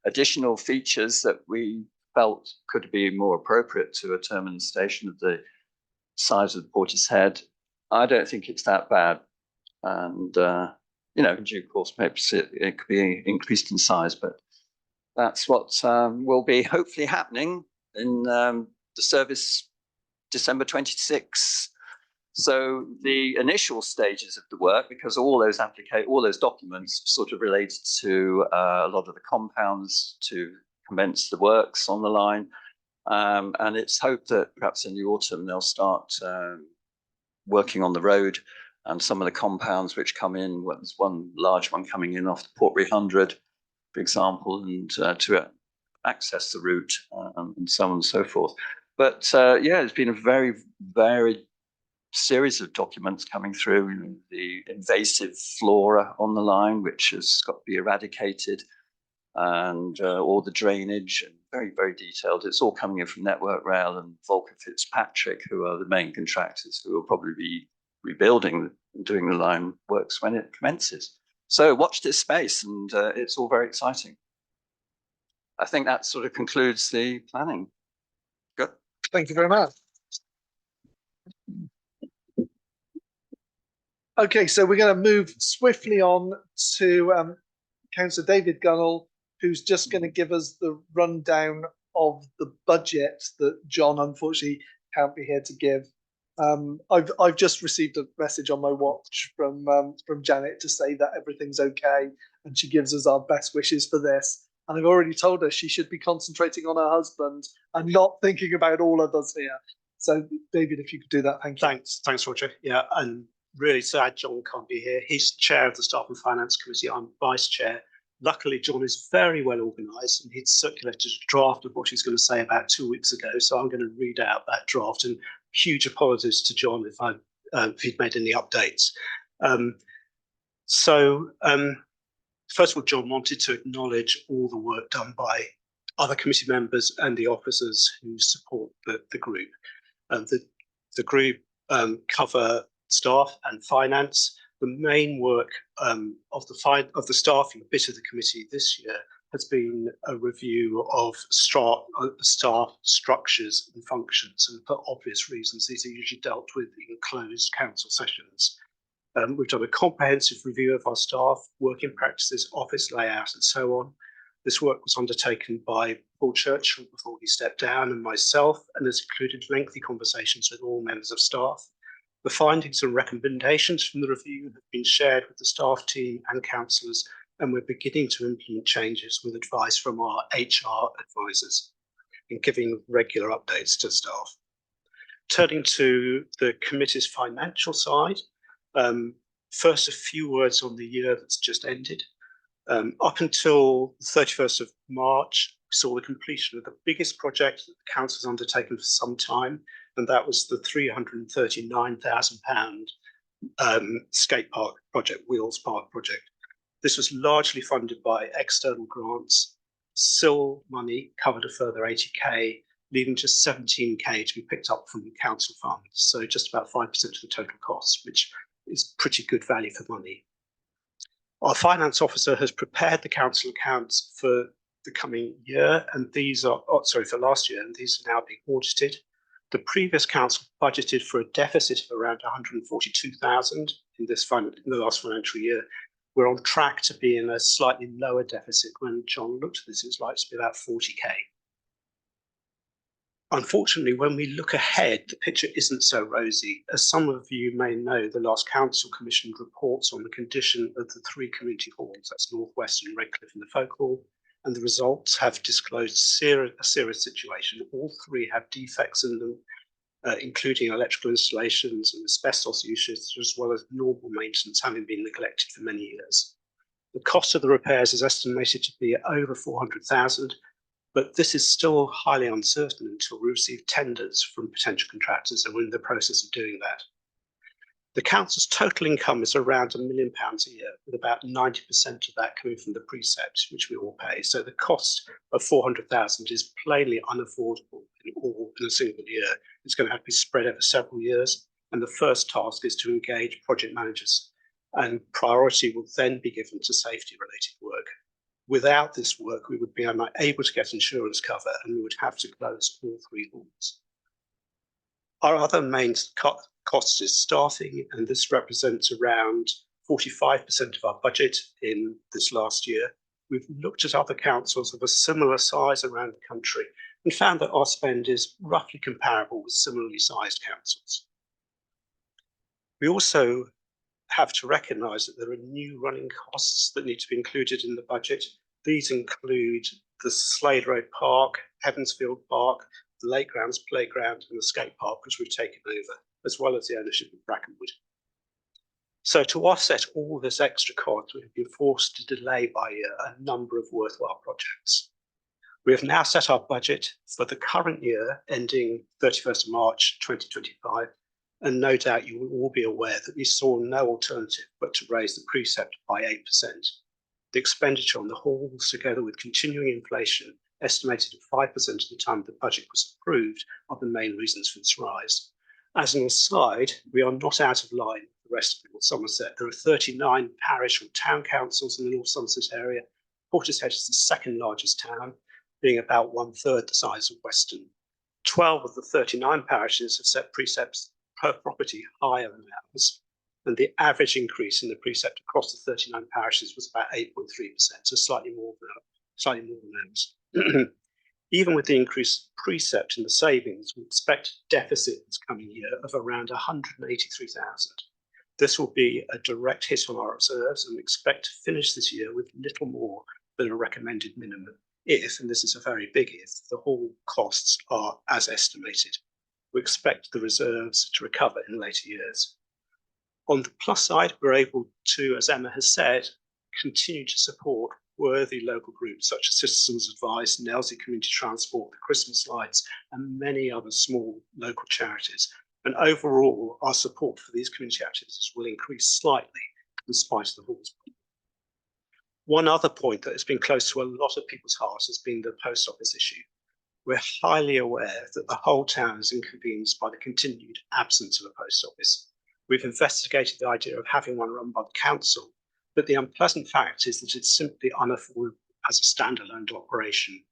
I: additional features that we felt could be more appropriate to a terminus station of the size of Portishead, I don't think it's that bad. And, in due course, perhaps it could be increased in size, but that's what will be hopefully happening in the service December 26. So the initial stages of the work, because all those documents sort of related to a lot of the compounds to commence the works on the line. And it's hoped that perhaps in the autumn they'll start working on the road and some of the compounds which come in. There's one large one coming in off the Portbury 100. for example, and to access the route and so on and so forth. But yeah, it's been a very varied series of documents coming through. You know, the invasive flora on the line, which has got to be eradicated, and all the drainage, and very, very detailed. It's all coming in from Network Rail and Volker Fitzpatrick, who are the main contractors, who will probably be rebuilding and doing the line works when it commences. So watch this space, and it's all very exciting. I think that sort of concludes the planning. Good.
A: Thank you very much. Okay, so we're going to move swiftly on to Councillor David Gunnell, who's just going to give us the rundown of the budget that John unfortunately can't be here to give. I've just received a message on my watch from Janet to say that everything's okay, and she gives us our best wishes for this. And I've already told her she should be concentrating on her husband and not thinking about all of us here. So, David, if you could do that, thank you.
G: Thanks, Roger. Yeah, and really sad John can't be here. He's chair of the Staff and Finance Committee. I'm vice chair. Luckily, John is very well organised, and he'd circulated a draft of what he's going to say about 2 weeks ago. So I'm going to read out that draft. And huge apologies to John if he'd made any updates. First of all, John wanted to acknowledge all the work done by other committee members and the officers who support the group. The group cover staff and finance. The main work of the staffing bit of the committee this year has been a review of staff structures and functions, and for obvious reasons, these are usually dealt with in closed council sessions. We've done a comprehensive review of our staff, working practices, office layout, and so on. This work was undertaken by Paul Churchill before he stepped down, and myself, and has included lengthy conversations with all members of staff. The findings and recommendations from the review have been shared with the staff team and councillors, and we're beginning to implement changes with advice from our HR advisors and giving regular updates to staff. Turning to the committee's financial side, first a few words on the year that's just ended. Up until the 31st of March, we saw the completion of the biggest project that the council has undertaken for some time, and that was the £339,000 skate park project, Wheels Park project. This was largely funded by external grants. SIL money covered a further 80k, leaving just 17k to be picked up from the council funds. So just about 5% of the total cost, which is pretty good value for money. Our finance officer has prepared the council accounts for the coming year, and these are, for last year, and these are now being audited. The previous council budgeted for a deficit of around 142,000 in the last financial year. We're on track to be in a slightly lower deficit. When John looked at this, it was likely to be about 40k. Unfortunately, when we look ahead, the picture isn't so rosy. As some of you may know, the last council commissioned reports on the condition of the 3 community halls, that's North Western, Redcliffe and the Folk Hall, and the results have disclosed a serious situation. All 3 have defects in them, including electrical installations and asbestos usage, as well as normal maintenance having been neglected for many years. The cost of the repairs is estimated to be over 400,000, but this is still highly uncertain until we receive tenders from potential contractors, and we're in the process of doing that. The council's total income is around £1 million a year, with about 90% of that coming from the precept, which we all pay. So the cost of 400,000 is plainly unaffordable in a single year. It's going to have to be spread over several years, and the first task is to engage project managers, and priority will then be given to safety-related work. Without this work, we would be unable to get insurance cover, and we would have to close all 3 halls. Our other main cost is staffing, and this represents around 45% of our budget in this last year. We've looked at other councils of a similar size around the country and found that our spend is roughly comparable with similarly sized councils. We also have to recognise that there are new running costs that need to be included in the budget. These include the Slade Road Park, Heavensfield Park, the Lake Grounds Playground and the skate park, which we've taken over, as well as the ownership of Brackenwood. So to offset all this extra cost, we've been forced to delay by a number of worthwhile projects. We have now set our budget for the current year ending 31st of March 2025, and no doubt you will all be aware that we saw no alternative but to raise the precept by 8%. The expenditure on the halls, together with continuing inflation, estimated at 5% at the time the budget was approved, are the main reasons for this rise. As an aside, we are not out of line with the rest of North Somerset. There are 39 parish or town councils in the North Somerset area. Portishead is the second largest town, being about 1/3 the size of Weston. 12 of the 39 parishes have set precepts per property higher than ours, and the average increase in the precept across the 39 parishes was about 8.3%, so slightly more than ours. Even with the increased precept in the savings, we expect a deficit this coming year of around 183,000. This will be a direct hit on our reserves, and we expect to finish this year with little more than a recommended minimum if, and this is a very big if, the hall costs are as estimated. We expect the reserves to recover in later years. On the plus side, we're able to, as Emma has said, continue to support worthy local groups such as Citizens Advice, Nelsey Community Transport, the Christmas Lights, and many other small local charities. And overall, our support for these community activities will increase slightly in spite of the halls. One other point that has been close to a lot of people's hearts has been the post office issue. We're highly aware that the whole town is inconvenienced by the continued absence of a post office. We've investigated the idea of having one run by the council, but the unpleasant fact is that it's simply unaffordable as a standalone operation.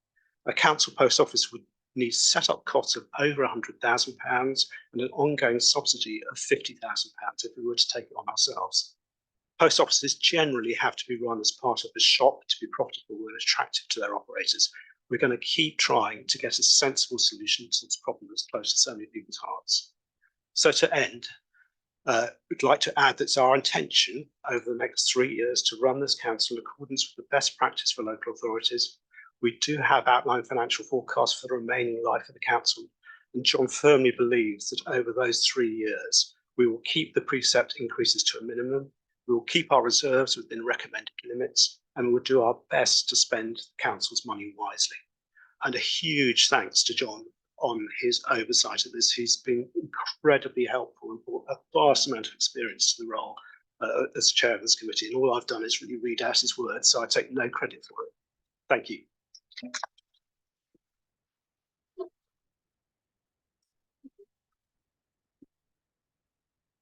G: A council post office would need set-up costs of over £100,000 and an ongoing subsidy of £50,000 if we were to take it on ourselves. Post offices generally have to be run as part of a shop to be profitable and attractive to their operators. We're going to keep trying to get a sensible solution to this problem that's close to so many people's hearts. So to end, we'd like to add that it's our intention over the next 3 years to run this council in accordance with the best practice for local authorities. We do have outlined financial forecasts for the remaining life of the council, and John firmly believes that over those 3 years, we will keep the precept increases to a minimum, we will keep our reserves within recommended limits, and we will do our best to spend the council's money wisely. And a huge thanks to John on his oversight of this. He's been incredibly helpful and brought a vast amount of experience to the role as chair of this committee. And all I've done is really read out his words, so I take no credit for it. Thank you.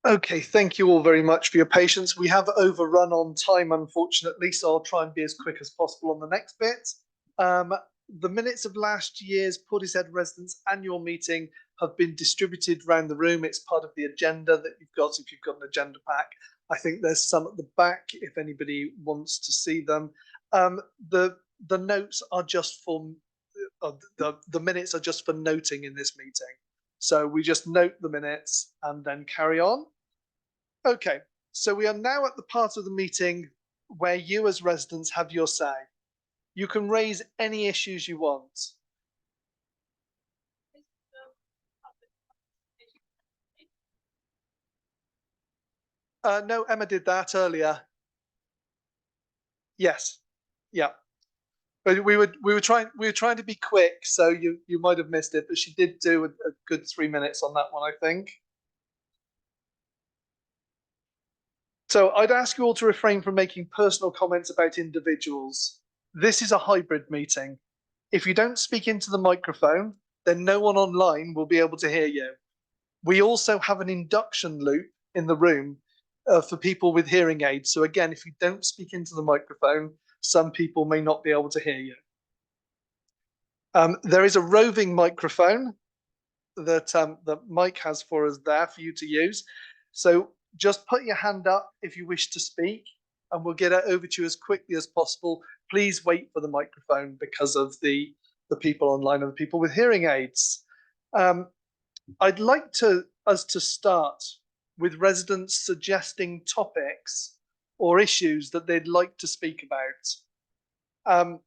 A: Okay, thank you all very much for your patience. We have overrun on time, unfortunately, so I'll try and be as quick as possible on the next bit. The minutes of last year's Portishead Residents Annual Meeting have been distributed around the room. It's part of the agenda that you've got, if you've got an agenda pack. I think there's some at the back if anybody wants to see them. The notes are just for, the minutes are just for noting in this meeting. So we just note the minutes and then carry on. Okay, so we are now at the part of the meeting where you as residents have your say. You can raise any issues you want. No, Emma did that earlier. Yes, yeah. But we were trying to be quick, so you might have missed it, but she did do a good 3 minutes on that one, I think. So I'd ask you all to refrain from making personal comments about individuals. This is a hybrid meeting. If you don't speak into the microphone, then no one online will be able to hear you. We also have an induction loop in the room for people with hearing aids. So again, if you don't speak into the microphone, some people may not be able to hear you. There is a roving microphone that Mike has for us there for you to use. So just put your hand up if you wish to speak, and we'll get it over to you as quickly as possible. Please wait for the microphone because of the people online and the people with hearing aids. I'd like us to start with residents suggesting topics or issues that they'd like to speak about.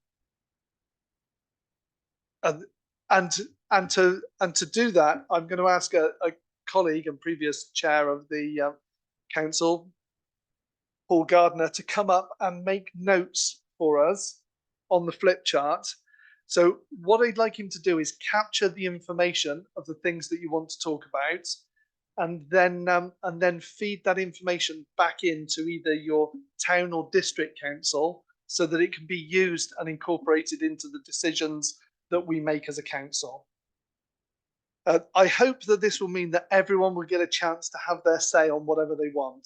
A: And to do that, I'm going to ask a colleague and previous chair of the council, Paul Gardner to come up and make notes for us on the flip chart. So what I'd like him to do is capture the information of the things that you want to talk about, and then feed that information back into either your town or district council so that it can be used and incorporated into the decisions that we make as a council. I hope that this will mean that everyone will get a chance to have their say on whatever they want.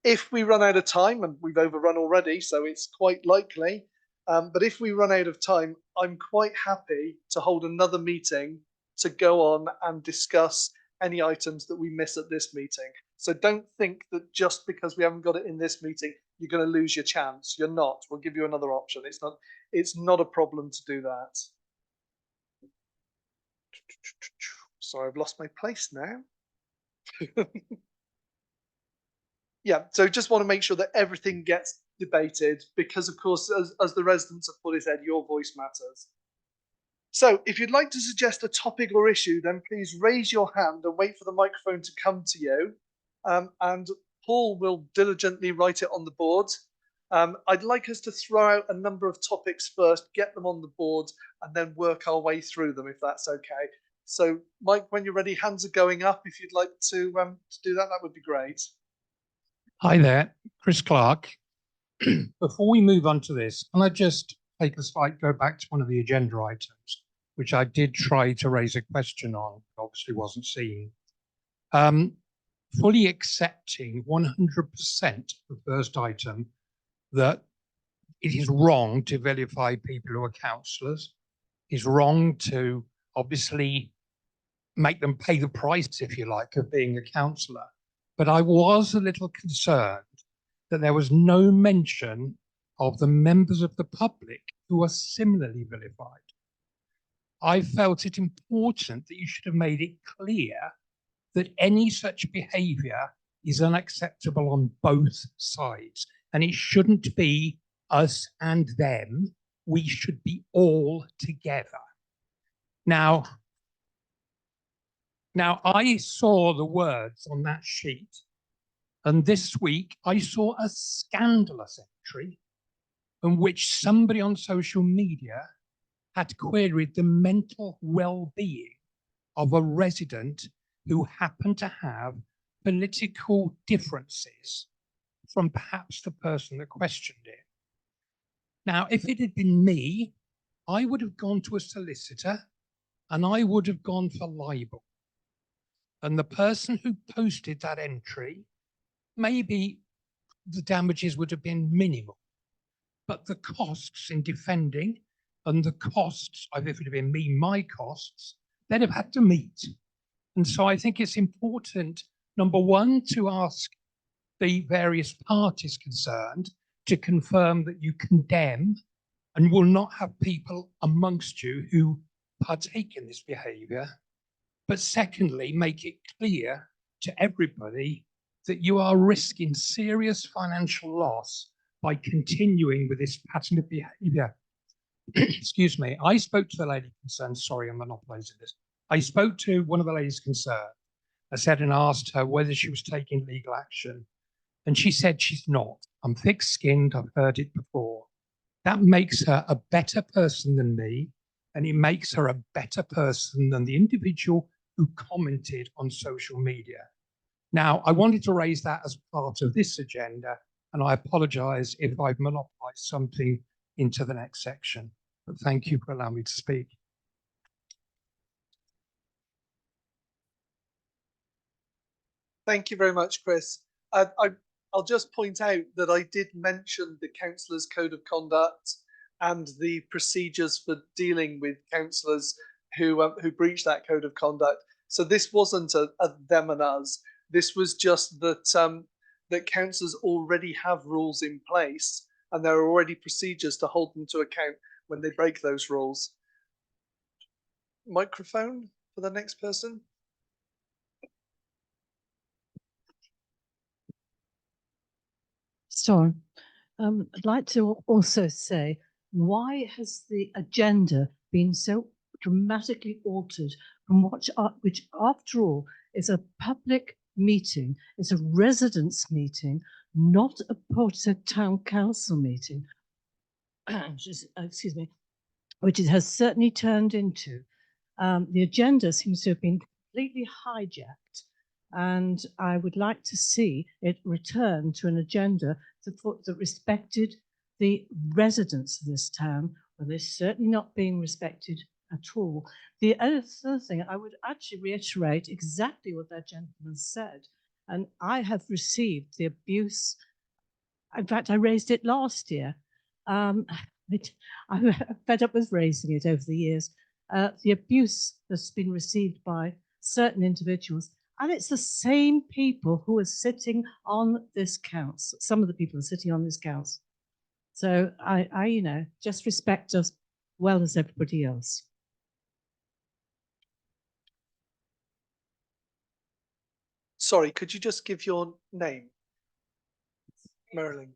A: If we run out of time, and we've overrun already, so it's quite likely, but if we run out of time, I'm quite happy to hold another meeting to go on and discuss any items that we miss at this meeting. So don't think that just because we haven't got it in this meeting, you're going to lose your chance. You're not. We'll give you another option. It's not a problem to do that. Sorry, I've lost my place now. Yeah, so just want to make sure that everything gets debated because, of course, as the residents of Portishead, your voice matters. So if you'd like to suggest a topic or issue, then please raise your hand and wait for the microphone to come to you. And Paul will diligently write it on the board. I'd like us to throw out a number of topics first, get them on the board, and then work our way through them, if that's okay. So, Mike, when you're ready, hands are going up. If you'd like to do that, that would be great.
J: Hi there, Chris Clark. Before we move on to this, can I just take a slight go back to one of the agenda items, which I did try to raise a question on, but obviously wasn't seen. Fully accepting 100% the first item that it is wrong to vilify people who are councillors. It's wrong to obviously make them pay the price, if you like, of being a councillor. But I was a little concerned that there was no mention of the members of the public who are similarly vilified. I felt it important that you should have made it clear that any such behaviour is unacceptable on both sides, and it shouldn't be us and them. We should be all together. Now, I saw the words on that sheet, and this week I saw a scandalous entry in which somebody on social media had queried the mental well-being of a resident who happened to have political differences from perhaps the person that questioned it. Now, if it had been me, I would have gone to a solicitor and I would have gone for libel. And the person who posted that entry, maybe the damages would have been minimal, but the costs in defending and the costs, if it had been me, my costs, they'd have had to meet. And so I think it's important, number one, to ask the various parties concerned to confirm that you condemn and will not have people amongst you who partake in this behaviour. But secondly, make it clear to everybody that you are risking serious financial loss by continuing with this pattern of behaviour. Excuse me. I spoke to the lady concerned. Sorry, I'm monopolising this. I spoke to one of the ladies concerned. I said and asked her whether she was taking legal action. And she said she's not. I'm thick-skinned. I've heard it before. That makes her a better person than me. And it makes her a better person than the individual who commented on social media. Now, I wanted to raise that as part of this agenda, and I apologise if I've monopolised something into the next section. But thank you for allowing me to speak.
A: Thank you very much, Chris. I'll just point out that I did mention the Councillors' Code of Conduct and the procedures for dealing with councillors who breach that code of conduct. So this wasn't a them and us. This was just that that councillors already have rules in place, and there are already procedures to hold them to account when they break those rules. Microphone for the next person.
K: Sorry, I'd like to also say, why has the agenda been so dramatically altered from which after all is a public meeting, it's a residents' meeting, not a Portishead Town Council meeting, excuse me, which it has certainly turned into. The agenda seems to have been completely hijacked, and I would like to see it return to an agenda that respected the residents of this town, where they're certainly not being respected at all. The other thing, I would actually reiterate exactly what that gentleman said, and I have received the abuse. In fact, I raised it last year. I'm fed up with raising it over the years. The abuse that's been received by certain individuals, and it's the same people who are sitting on this council. Some of the people are sitting on this council. So I you know, just respect us well as everybody else.
A: Sorry, could you just give your name? Marilyn.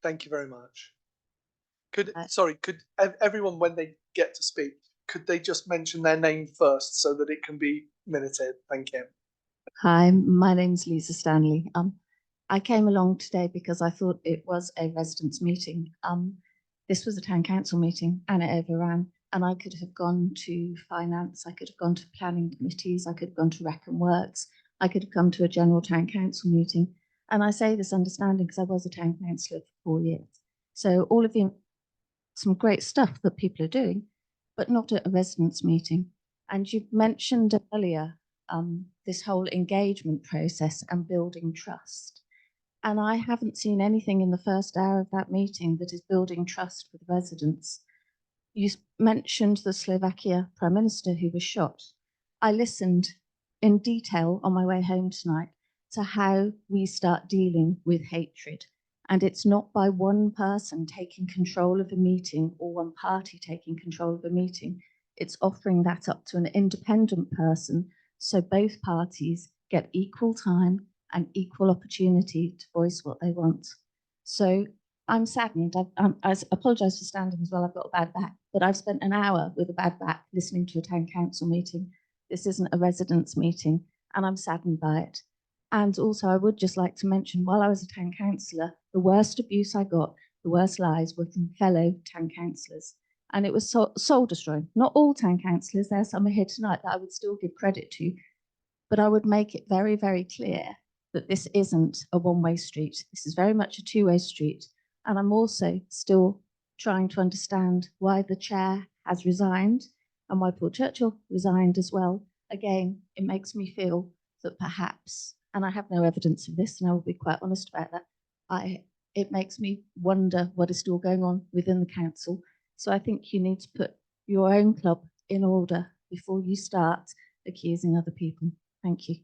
A: Thank you very much. Could everyone, when they get to speak, could they just mention their name first so that it can be minuted? Thank you.
L: Hi, my name's Lisa Stanley. I came along today because I thought it was a residents' meeting. This was a town council meeting and it overran, and I could have gone to finance, I could have gone to planning committees, I could have gone to Rec and Works, I could have come to a general town council meeting. And I say this understanding because I was a town councillor for 4 years. So all of some great stuff that people are doing, but not at a residents' meeting. And you mentioned earlier this whole engagement process and building trust. And I haven't seen anything in the first hour of that meeting that is building trust with residents. You mentioned the Slovakia Prime Minister who was shot. I listened in detail on my way home tonight to how we start dealing with hatred. And it's not by one person taking control of a meeting or one party taking control of a meeting. It's offering that up to an independent person so both parties get equal time and equal opportunity to voice what they want. So I'm saddened. I apologise for standing as well. I've got a bad back, but I've spent an hour with a bad back listening to a town council meeting. This isn't a residents' meeting, and I'm saddened by it. And also, I would just like to mention, while I was a town councillor, the worst abuse I got, the worst lies were from fellow town councillors. And it was soul destroying. Not all town councillors, there's some here tonight that I would still give credit to, but I would make it very, very clear that this isn't a one-way street. This is very much a two-way street. And I'm also still trying to understand why the chair has resigned and why Paul Churchill resigned as well. Again, it makes me feel that perhaps, and I have no evidence of this, and I will be quite honest about that, it makes me wonder what is still going on within the council. So I think you need to put your own club in order before you start accusing other people. Thank you.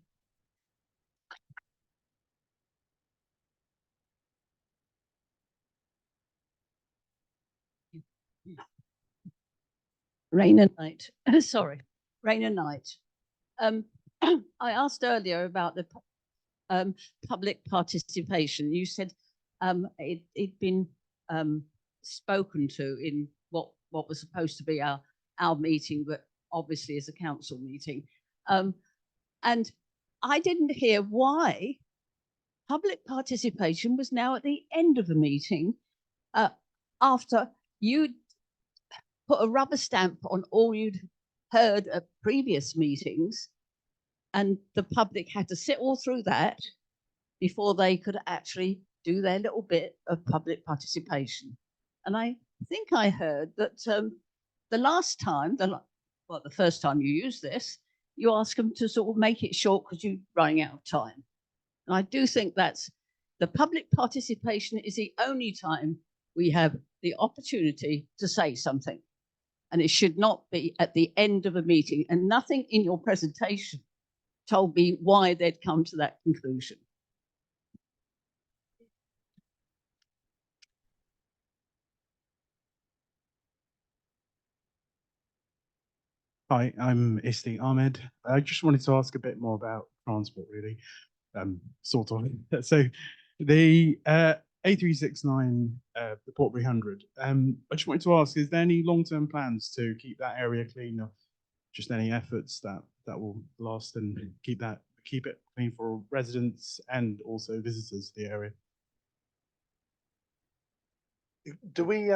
K: Rain and Night. Sorry, Rain and Night. I asked earlier about the public participation. You said it'd been spoken to in what was supposed to be our meeting, but obviously is a council meeting. And I didn't hear why public participation was now at the end of the meeting after you'd put a rubber stamp on all you'd heard at previous meetings, and the public had to sit all through that before they could actually do their little bit of public participation. And I think I heard that the last time, the first time you used this, you asked them to sort of make it short because you're running out of time. And I do think that's the public participation is the only time we have the opportunity to say something. And it should not be at the end of a meeting, and nothing in your presentation told me why they'd come to that conclusion.
M: Hi, I'm Isti Ahmed. I just wanted to ask a bit more about transport, really, sort of. So the A369, the Portbury 100, I just wanted to ask, is there any long-term plans to keep that area clean, or just any efforts that will last and keep that keep it clean for residents and also visitors to the area.
A: Do we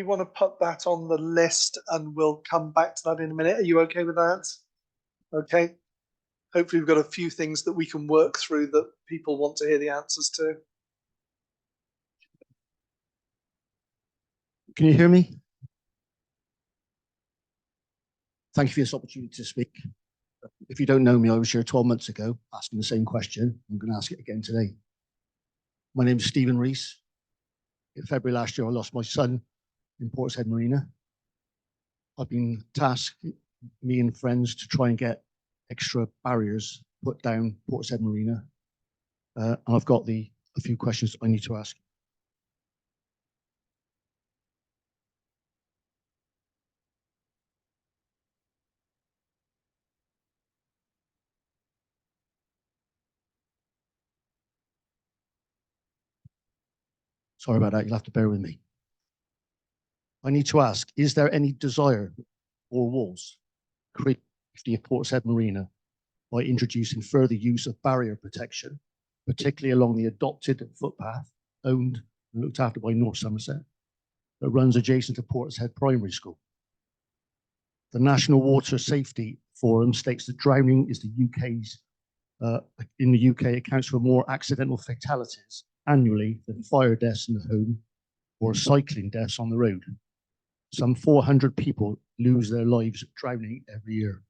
A: want to put that on the list, and we'll come back to that in a minute? Are you okay with that? Okay. Hopefully we've got a few things that we can work through that people want to hear the answers to.
N: Can you hear me? Thank you for this opportunity to speak. If you don't know me, I was here 12 months ago asking the same question. I'm going to ask it again today. My name is Stephen Rees. In February last year, I lost my son in Portishead Marina. I've been tasked, me and friends, to try and get extra barriers put down Portishead Marina. And I've got a few questions I need to ask. Sorry about that, you'll have to bear with me. I need to ask, is there any desire or walls to create safety of Portishead Marina by introducing further use of barrier protection, particularly along the adopted footpath owned and looked after by North Somerset that runs adjacent to Portishead Primary School? The National Water Safety Forum states that drowning is in the UK accounts for more accidental fatalities annually than fire deaths in the home or cycling deaths on the road. Some 400 people lose their lives drowning every year.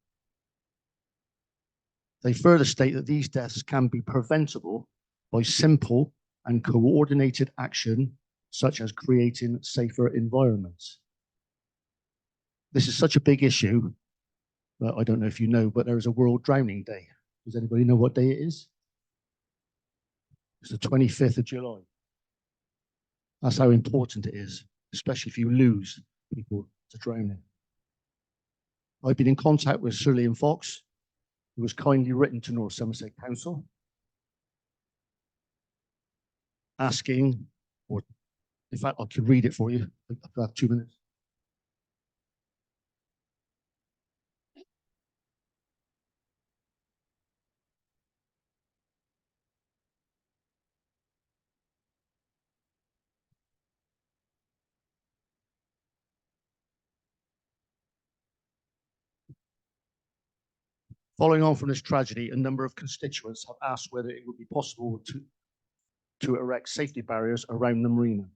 N: They further state that these deaths can be preventable by simple and coordinated action, such as creating safer environments. This is such a big issue that I don't know if you know, but there is a World Drowning Day. Does anybody know what day it is? It's the 25th of July. That's how important it is, especially if you lose people to drowning. I've been in contact with Sir Liam Fox, who has kindly written to North Somerset Council asking, or in fact, I could read it for you. I have 2 minutes. Following on from this tragedy, a number of constituents have asked whether it would be possible to erect safety barriers around the marina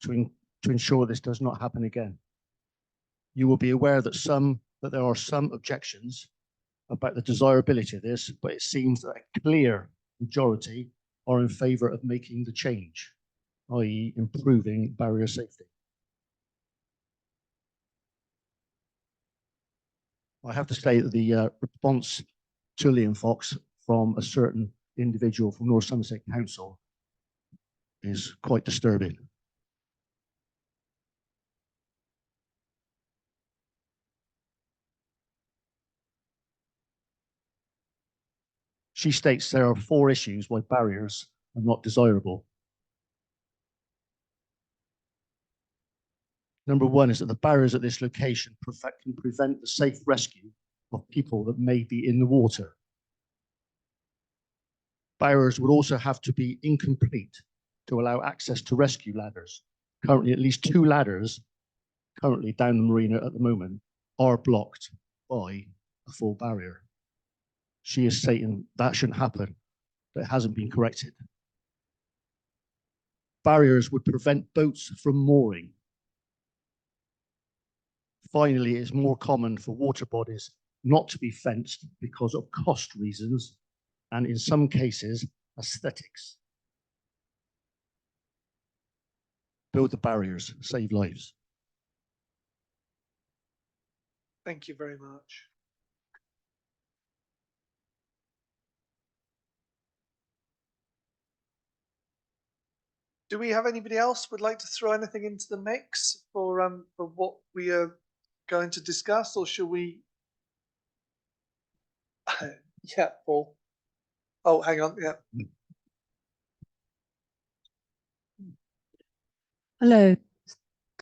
N: to ensure this does not happen again. You will be aware that there are some objections about the desirability of this, but it seems that a clear majority are in favour of making the change, i.e. improving barrier safety. I have to say that the response to Liam Fox from a certain individual from North Somerset Council is quite disturbing. She states there are 4 issues why barriers are not desirable. Number 1 is that the barriers at this location can prevent the safe rescue of people that may be in the water. Barriers would also have to be incomplete to allow access to rescue ladders. Currently, at least 2 ladders currently down the marina at the moment are blocked by a full barrier. She is stating that shouldn't happen, that it hasn't been corrected. Barriers would prevent boats from mooring. Finally, it is more common for water bodies not to be fenced because of cost reasons and in some cases, aesthetics. Build the barriers, save lives.
A: Thank you very much. Do we have anybody else would like to throw anything into the mix for what we are going to discuss, or should we? Yeah, Paul. Oh, hang on. Yeah.
O: Hello,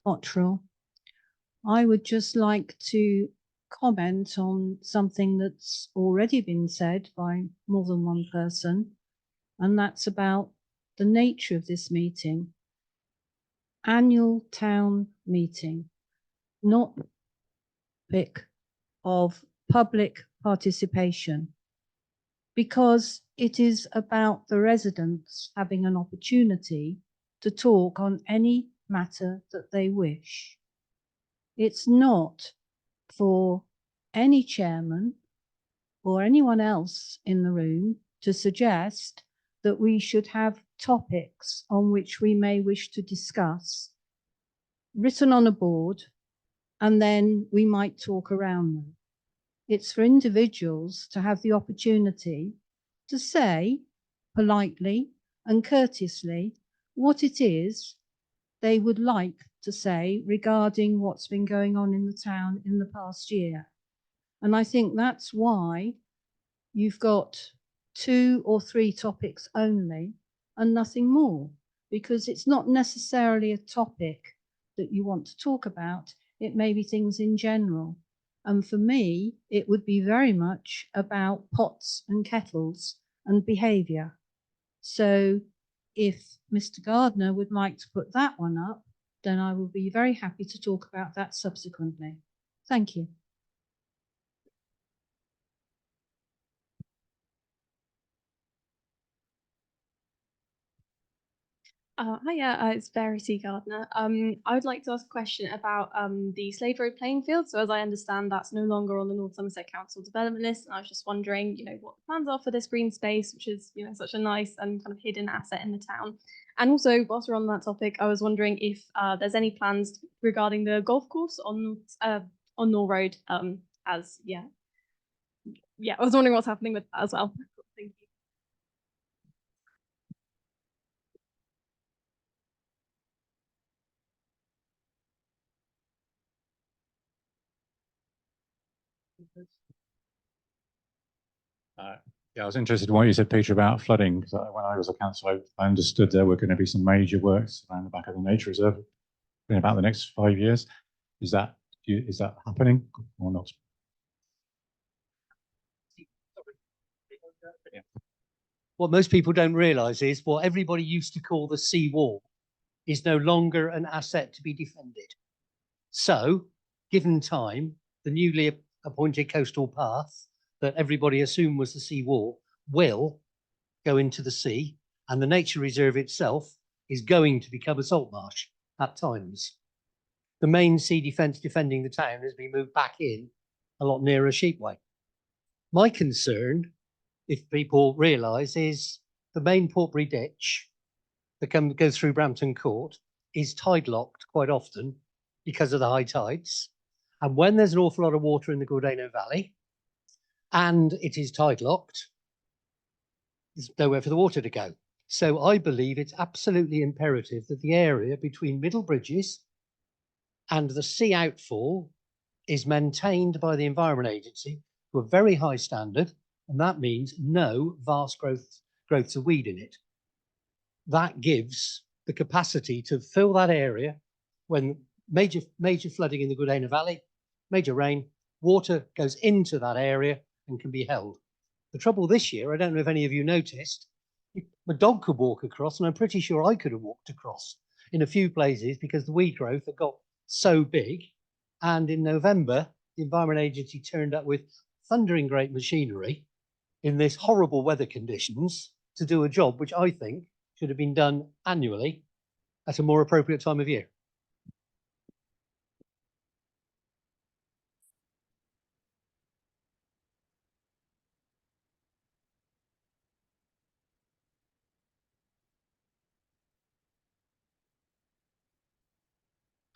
O: Cottrell. I would just like to
K: comment on something that's already been said by more than one person, and that's about the nature of this meeting. Annual town meeting, not topic of public participation, because it is about the residents having an opportunity to talk on any matter that they wish. It's not for any chairman or anyone else in the room to suggest that we should have topics on which we may wish to discuss written on a board, and then we might talk around them. It's for individuals to have the opportunity to say politely and courteously what it is they would like to say regarding what's been going on in the town in the past year. And I think that's why you've got 2 or 3 topics only and nothing more, because it's not necessarily a topic that you want to talk about. It may be things in general. And for me, it would be very much about pots and kettles and behaviour. So if Mr. Gardner would like to put that one up, then I will be very happy to talk about that subsequently. Thank you.
O: Hiya, it's Verity Gardner. I would like to ask a question about the Slade Road playing field. So as I understand, that's no longer on the North Somerset Council development list. And I was just wondering, what the plans are for this green space, which is, such a nice and kind of hidden asset in the town. And also, whilst we're on that topic, I was wondering if there's any plans regarding the golf course on Nor Road. I was wondering what's happening with that as well. Thank you.
B: Yeah, I was interested in what you said, Peter, about flooding, because when I was a councillor, I understood there were going to be some major works around the back of the nature reserve in about the next 5 years. Is that happening or not?
E: What most people don't realise is what everybody used to call the sea wall is no longer an asset to be defended. So, given time, the newly appointed coastal path that everybody assumed was the sea wall will go into the sea, and the nature reserve itself is going to become a salt marsh at times. The main sea defence defending the town has been moved back in a lot nearer Sheepway. My concern, if people realise, is the main Portbury ditch that goes through Brampton Court is tide locked quite often because of the high tides. And when there's an awful lot of water in the Gordano Valley and it is tide locked, there's nowhere for the water to go. So I believe it's absolutely imperative that the area between Middle Bridges and the sea outfall is maintained by the Environment Agency to a very high standard, and that means no vast growths of weed in it. That gives the capacity to fill that area when major flooding in the Gordano Valley, major rain, water goes into that area and can be held. The trouble this year, I don't know if any of you noticed, my dog could walk across, and I'm pretty sure I could have walked across in a few places because the weed growth had got so big. And in November, the Environment Agency turned up with thundering great machinery in this horrible weather conditions to do a job which I think should have been done annually at a more appropriate time of year.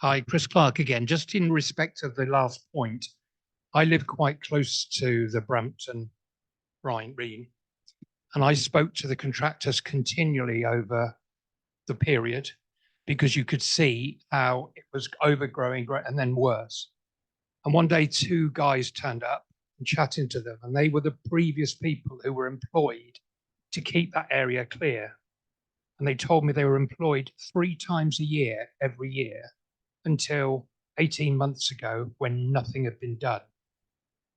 J: Hi, Chris Clark again. Just in respect of the last point, I live quite close to the Brampton Rhine, and I spoke to the contractors continually over the period because you could see how it was overgrowing and then worse. And one day, 2 guys turned up and chatting to them, and they were the previous people who were employed to keep that area clear. And they told me they were employed 3 times a year, every year, until 18 months ago when nothing had been done.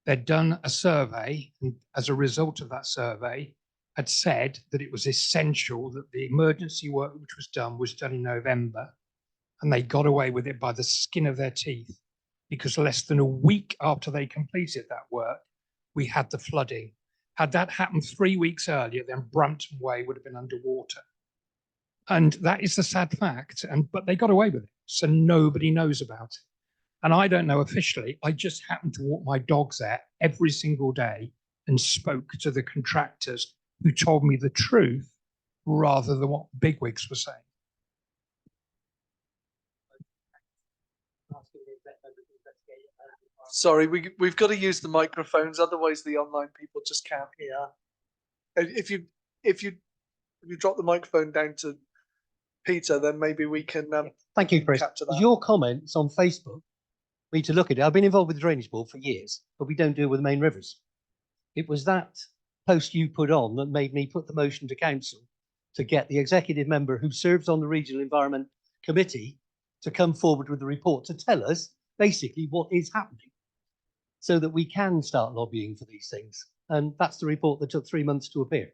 J: They'd done a survey, and as a result of that survey, had said that it was essential that the emergency work which was done in November, and they got away with it by the skin of their teeth, because less than a week after they completed that work, we had the flooding. Had that happened 3 weeks earlier, then Brampton Way would have been underwater. And that is the sad fact. But they got away with it, so nobody knows about it. And I don't know officially. I just happened to walk my dogs there every single day and spoke to the contractors who told me the truth rather than what bigwigs were saying.
A: Sorry, we've got to use the microphones, otherwise the online people just can't hear. And if you drop the microphone down to Peter, then maybe we can
E: Thank you, Chris.
A: capture that.
E: Your comments on Facebook, we need to look at it. I've been involved with the Drainage Board for years, but we don't deal with the main rivers. It was that post you put on that made me put the motion to council to get the executive member who serves on the Regional Environment Committee to come forward with the report to tell us basically what is happening so that we can start lobbying for these things. And that's the report that took 3 months to appear.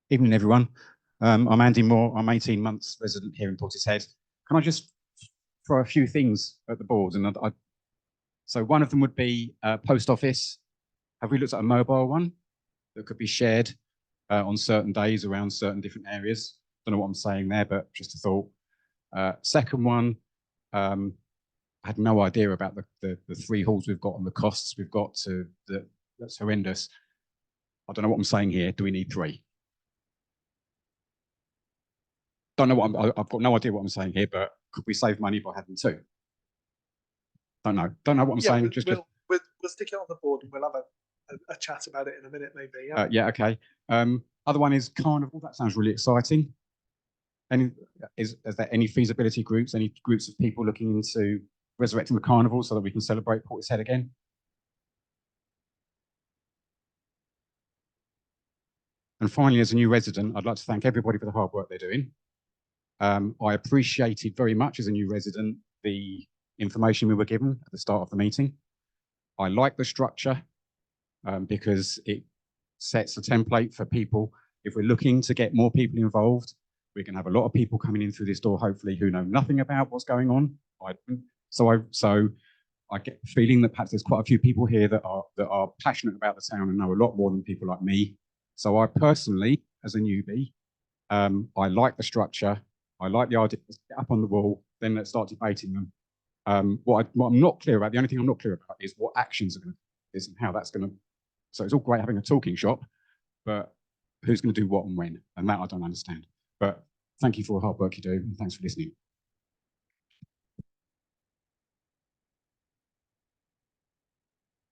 P: Evening, everyone. I'm Andy Moore. I'm 18 months resident here in Portishead. Can I just throw a few things at the board? So one of them would be post office. Have we looked at a mobile one that could be shared on certain days around certain different areas? Don't know what I'm saying there, but just a thought. Second one, I had no idea about the 3 halls we've got and the costs we've got to that's horrendous. I don't know what I'm saying here. Do we need 3? Don't know what I've got no idea what I'm saying here, but could we save money by having 2? Don't know what I'm saying.
A: We'll stick it on the board and we'll have a chat about it in a minute, maybe.
P: Yeah, okay. Other one is carnival. That sounds really exciting. Is there any feasibility groups, any groups of people looking into resurrecting the carnival so that we can celebrate Portishead again? And finally, as a new resident, I'd like to thank everybody for the hard work they're doing. I appreciated very much as a new resident the information we were given at the start of the meeting. I like the structure because it sets a template for people. If we're looking to get more people involved, we can have a lot of people coming in through this door, hopefully, who know nothing about what's going on. So I get the feeling that perhaps there's quite a few people here that are passionate about the town and know a lot more than people like me. So I personally, as a newbie, I like the structure. I like the idea. Let's get up on the wall, then let's start debating them. What I'm not clear about, the only thing I'm not clear about is what actions are going to is and how that's going to. So it's all great having a talking shop, but who's going to do what and when? And that I don't understand. But thank you for the hard work you do, and thanks for listening.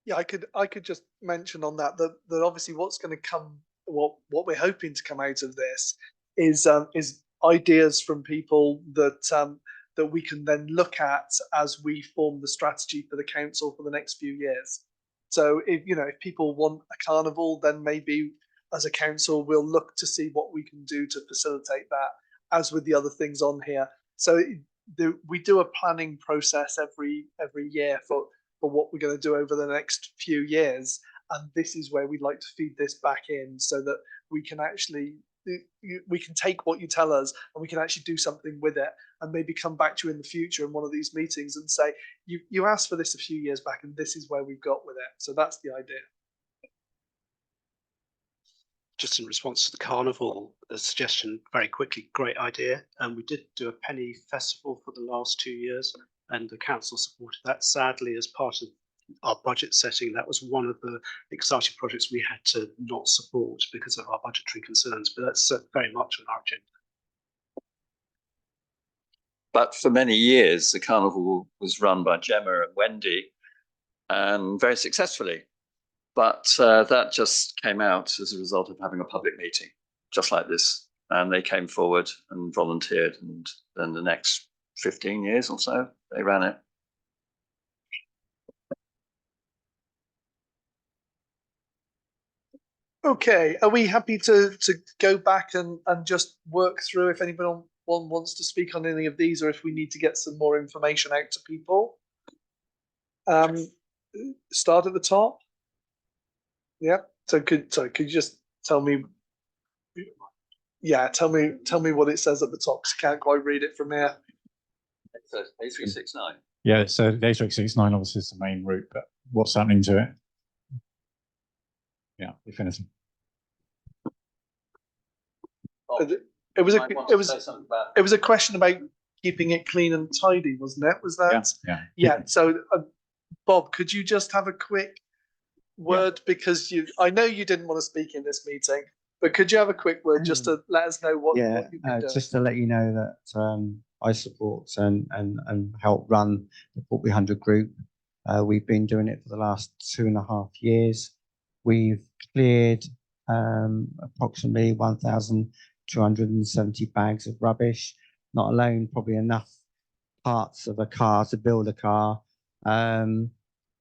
A: Yeah, I could just mention on that obviously what's going to come, what we're hoping to come out of this is ideas from people that we can then look at as we form the strategy for the council for the next few years. So if people want a carnival, then maybe as a council we'll look to see what we can do to facilitate that, as with the other things on here. So we do a planning process every year for what we're going to do over the next few years, and this is where we'd like to feed this back in so that we can actually take what you tell us and we can actually do something with it, and maybe come back to you in the future in one of these meetings and say you asked for this a few years back and this is where we've got with it. So that's the idea.
G: Just in response to the carnival, a suggestion very quickly, great idea. And we did do a penny festival for the last 2 years, and the council supported that. Sadly, as part of our budget setting, that was one of the exciting projects we had to not support because of our budgetary concerns, but that's very much on our agenda.
I: But for many years, the carnival was run by Gemma and Wendy, and very successfully. But that just came out as a result of having a public meeting, just like this. And they came forward and volunteered, and then the next 15 years or so, they ran it.
A: Okay, are we happy to go back and just work through if anyone wants to speak on any of these, or if we need to get some more information out to people? Start at the top. Yeah. So could you just tell me? Yeah, tell me what it says at the top, 'cause I can't quite read it from here.
I: So A369.
B: Yeah, so the A369 obviously is the main route, but what's happening to it? Yeah, if anything. It was a question about keeping it clean and tidy, wasn't it? Was that? Yeah. So, Bob, could you just have a quick word, because I know you didn't want to speak in this meeting, but could you have a quick word just to let us know what you've been doing?
Q: Just to let you know that I support and help run the Portby 100 group. We've been doing it for the last 2.5 years. We've cleared approximately 1,270 bags of rubbish, not alone, probably enough parts of a car to build a car.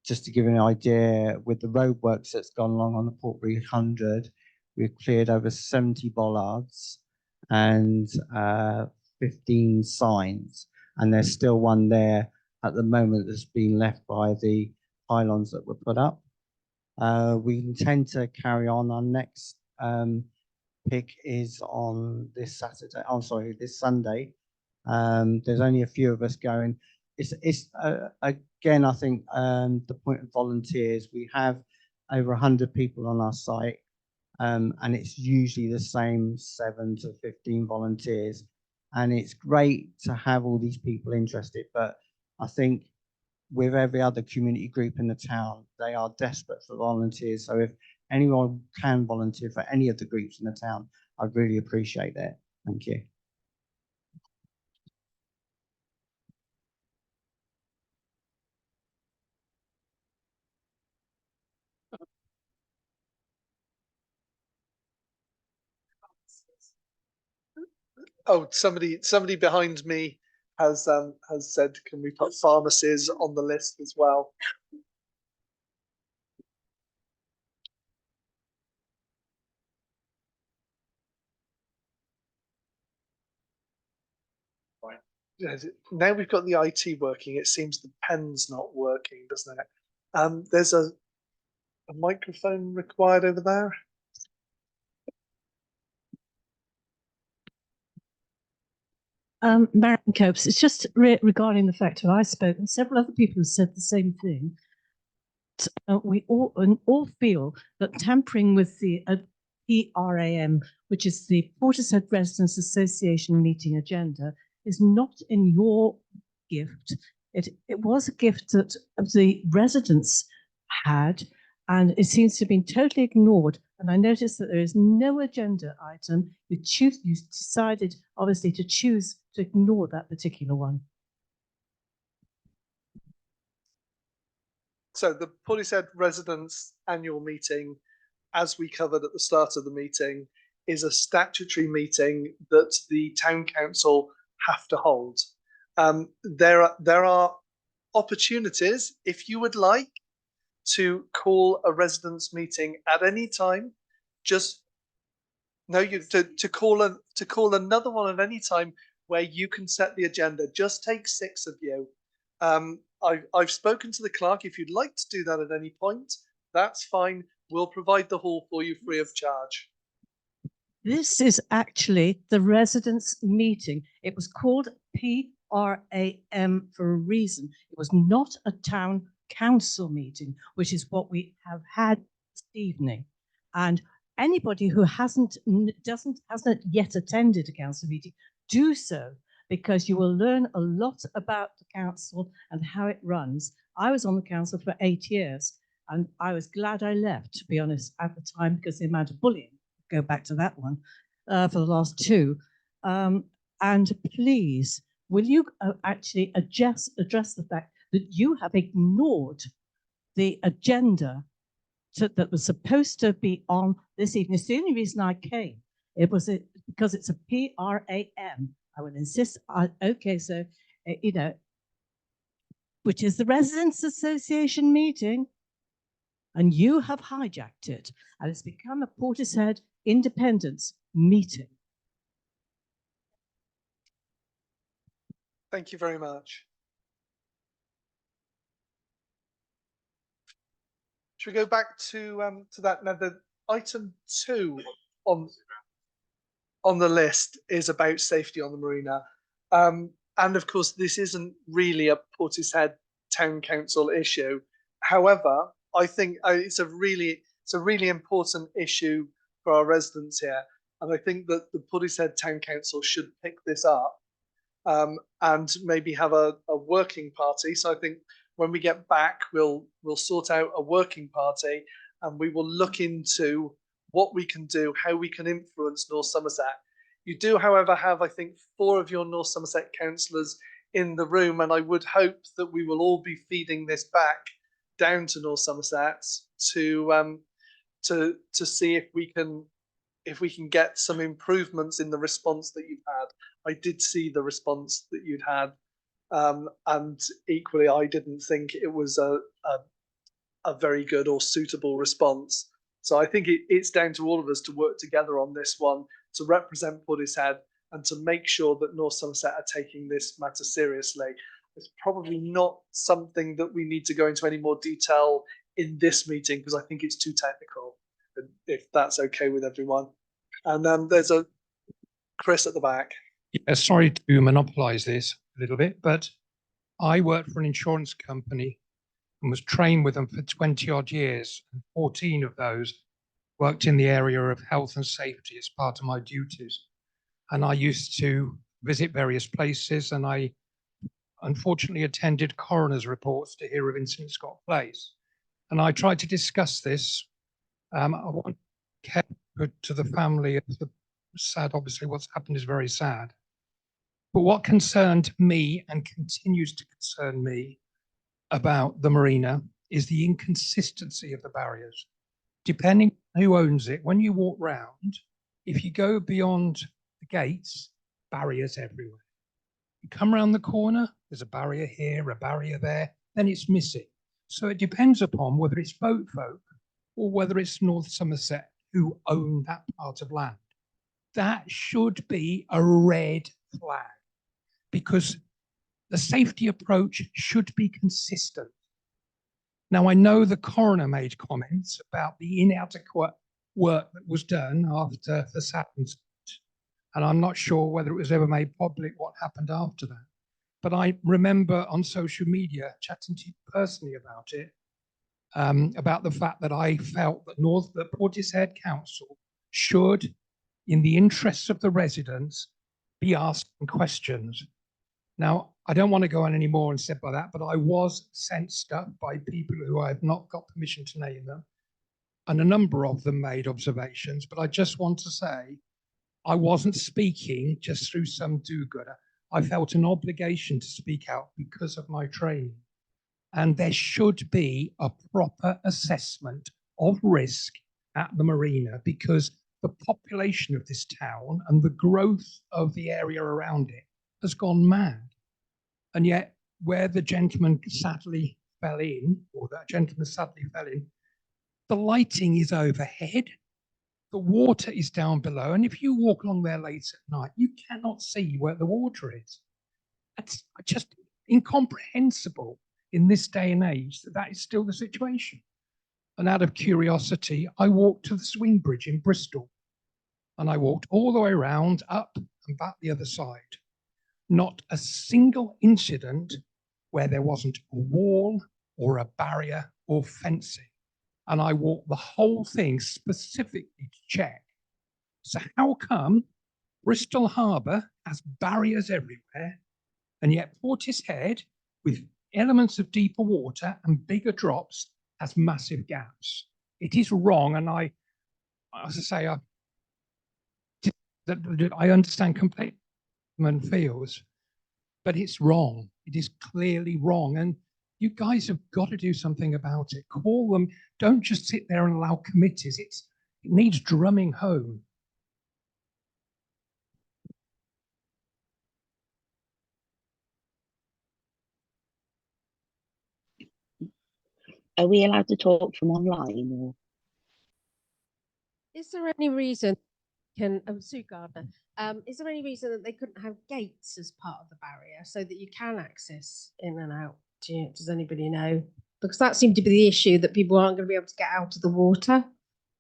Q: Just to give you an idea, with the roadworks that's gone along on the Portby 100, we've cleared over 70 bollards and 15 signs, and there's still one there at the moment that's been left by the pylons that were put up. We intend to carry on. Our next pick is on this Saturday. I'm sorry, this Sunday. There's only a few of us going. It's again, I think the point of volunteers. We have over 100 people on our site, and it's usually the same 7 to 15 volunteers. And it's great to have all these people interested, but I think with every other community group in the town, they are desperate for volunteers. So if anyone can volunteer for any of the groups in the town, I'd really appreciate that. Thank you.
A: Oh, somebody behind me has said, can we put pharmacies on the list as well? Right. Now we've got the IT working, it seems the pen's not working, doesn't it? There's a microphone required over there.
R: Marion Copes, it's just regarding the fact that I spoke and several other people have said the same thing. We all feel that tampering with the PRAM, which is the Portishead Residents Association meeting agenda, is not in your gift. It was a gift that the residents had, and it seems to have been totally ignored. And I noticed that there is no agenda item. You decided, obviously, to choose to ignore that particular one.
A: So the Portishead Residents Annual Meeting, as we covered at the start of the meeting, is a statutory meeting that the town council have to hold. There are opportunities, if you would like, to call a residents meeting at any time. Just to call another one at any time where you can set the agenda. Just take 6 of you. I've spoken to the clerk. If you'd like to do that at any point, that's fine. We'll provide the hall for you free of charge.
R: This is actually the residents' meeting. It was called PRAM for a reason. It was not a town council meeting, which is what we have had this evening. And anybody who hasn't yet attended a council meeting, do so, because you will learn a lot about the council and how it runs. I was on the council for 8 years, and I was glad I left, to be honest, at the time, because the amount of bullying, go back to that one, for the last 2. And please, will you actually address the fact that you have ignored the agenda that was supposed to be on this evening? It's the only reason I came. It was because it's a PRAM. I would insist. Okay, so, which is the Residents Association meeting. and you have hijacked it, and it's become a Portishead Independence meeting.
A: Thank you very much. Should we go back to that now? The item 2 on the list is about safety on the marina, and of course this isn't really a Portishead Town Council issue. However, I think it's a really important issue for our residents here, and I think that the Portishead Town Council should pick this up and maybe have a working party. So I think when we get back, we'll sort out a working party, and we will look into what we can do, how we can influence North Somerset. You do, however, have, I think, 4 of your North Somerset councillors in the room, and I would hope that we will all be feeding this back down to North Somerset to see if we can get some improvements in the response that you've had. I did see the response that you'd had, and equally, I didn't think it was a very good or suitable response. So I think it's down to all of us to work together on this one, to represent Portishead and to make sure that North Somerset are taking this matter seriously. It's probably not something that we need to go into any more detail in this meeting, because I think it's too technical, if that's okay with everyone. And there's a Chris at the back.
J: Yeah, sorry to monopolise this a little bit, but I worked for an insurance company and was trained with them for 20 odd years, and 14 of those worked in the area of health and safety as part of my duties. And I used to visit various places, and I unfortunately attended coroner's reports to hear of incidents got place. And I tried to discuss this. I want care to the family of the sad, obviously what's happened is very sad. But what concerned me and continues to concern me about the marina is the inconsistency of the barriers. Depending on who owns it, when you walk round, if you go beyond the gates, barriers everywhere. You come around the corner, there's a barrier here, a barrier there, then it's missing. So it depends upon whether it's boat folk or whether it's North Somerset who own that part of land. That should be a red flag, because the safety approach should be consistent. Now, I know the coroner made comments about the inadequate work that was done after the sad incident, and I'm not sure whether it was ever made public what happened after that. But I remember on social media chatting to you personally about it, about the fact that I felt that the Portishead Council should, in the interests of the residents, be asking questions. Now, I don't want to go on any more and said by that, but I was sent stuff by people who I have not got permission to name them, and a number of them made observations. But I just want to say, I wasn't speaking just through some do-gooder. I felt an obligation to speak out because of my training. And there should be a proper assessment of risk at the marina, because the population of this town and the growth of the area around it has gone mad. And yet, where the gentleman sadly fell in, the lighting is overhead, the water is down below, and if you walk along there late at night, you cannot see where the water is. That's just incomprehensible in this day and age that that is still the situation. And out of curiosity, I walked to the swing bridge in Bristol, and I walked all the way around, up and back the other side. Not a single incident where there wasn't a wall or a barrier or fencing. And I walked the whole thing specifically to check. So how come Bristol Harbour has barriers everywhere, and yet Portishead, with elements of deeper water and bigger drops, has massive gaps? It is wrong, and as I say, I understand completely and feels, but it's wrong. It is clearly wrong, and you guys have got to do something about it. Call them. Don't just sit there and allow committees. It needs drumming home.
S: are we allowed to talk from online? Or?
T: Is there any reason Sue Gardner, is there any reason that they couldn't have gates as part of the barrier so that you can access in and out? Does anybody know? Because that seemed to be the issue, that people aren't going to be able to get out of the water.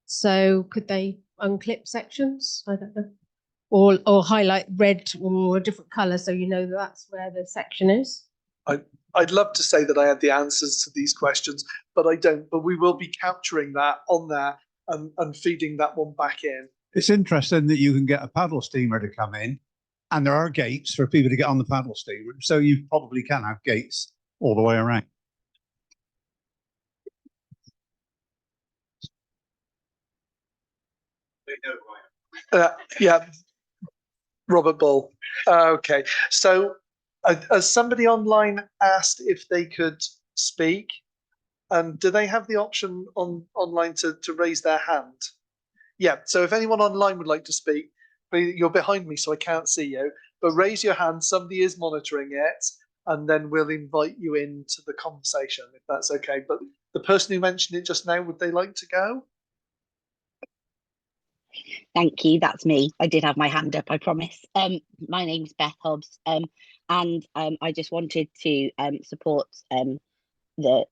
T: So could they unclip sections? I don't know. Or highlight red or a different colour so you know that's where the section is?
A: I'd love to say that I had the answers to these questions, but I don't. But we will be capturing that on there and feeding that one back in.
U: It's interesting that you can get a paddle steamer to come in, and there are gates for people to get on the paddle steamer. So you probably can have gates all the way around.
A: Yeah, Robert Bull. Okay, so has somebody online asked if they could speak? And do they have the option online to raise their hand? Yeah, so if anyone online would like to speak, you're behind me so I can't see you, but raise your hand, somebody is monitoring it, and then we'll invite you into the conversation if that's okay. But the person who mentioned it just now, would they like to go?
S: Thank you, that's me. I did have my hand up, I promise. My name's Beth Hobbs, and I just wanted to support the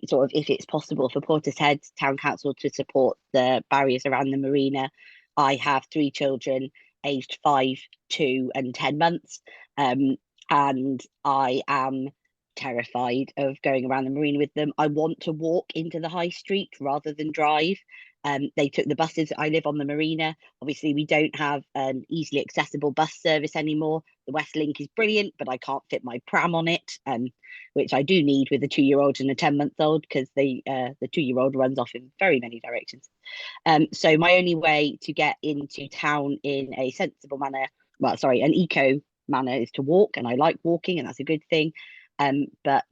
S: sort of, if it's possible for Portishead Town Council to support the barriers around the marina. I have 3 children aged 5, 2 and 10 months, and I am terrified of going around the marina with them. I want to walk into the high street rather than drive. They took the buses. I live on the marina. Obviously, we don't have an easily accessible bus service anymore. The West Link is brilliant, but I can't fit my pram on it, which I do need with a 2-year-old and a 10-month-old, because the 2-year-old runs off in very many directions. So my only way to get into town in a sensible manner, well, sorry, an eco manner, is to walk, and I like walking, and that's a good thing. But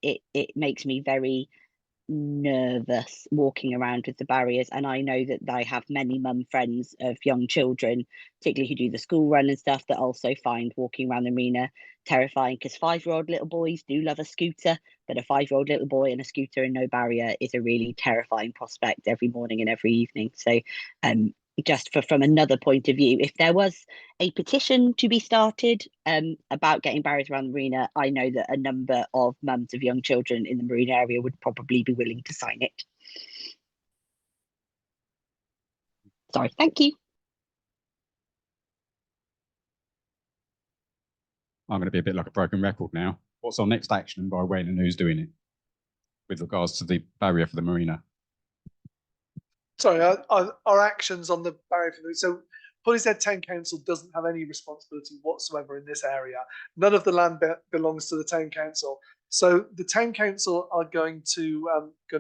S: it makes me very nervous walking around with the barriers, and I know that I have many mum friends of young children, particularly who do the school run and stuff, that also find walking around the marina terrifying, because 5-year-old little boys do love a scooter, but a 5-year-old little boy and a scooter and no barrier is a really terrifying prospect every morning and every evening. So just from another point of view, if there was a petition to be started about getting barriers around the marina, I know that a number of mums of young children in the marina area would probably be willing to sign it. Sorry, thank you.
P: I'm going to be a bit like a broken record now. What's our next action, and by when, and who's doing it with regards to the barrier for the marina?
A: Sorry, our actions on the barrier for the, so Portishead Town Council doesn't have any responsibility whatsoever in this area. None of the land belongs to the Town Council. So the Town Council are going to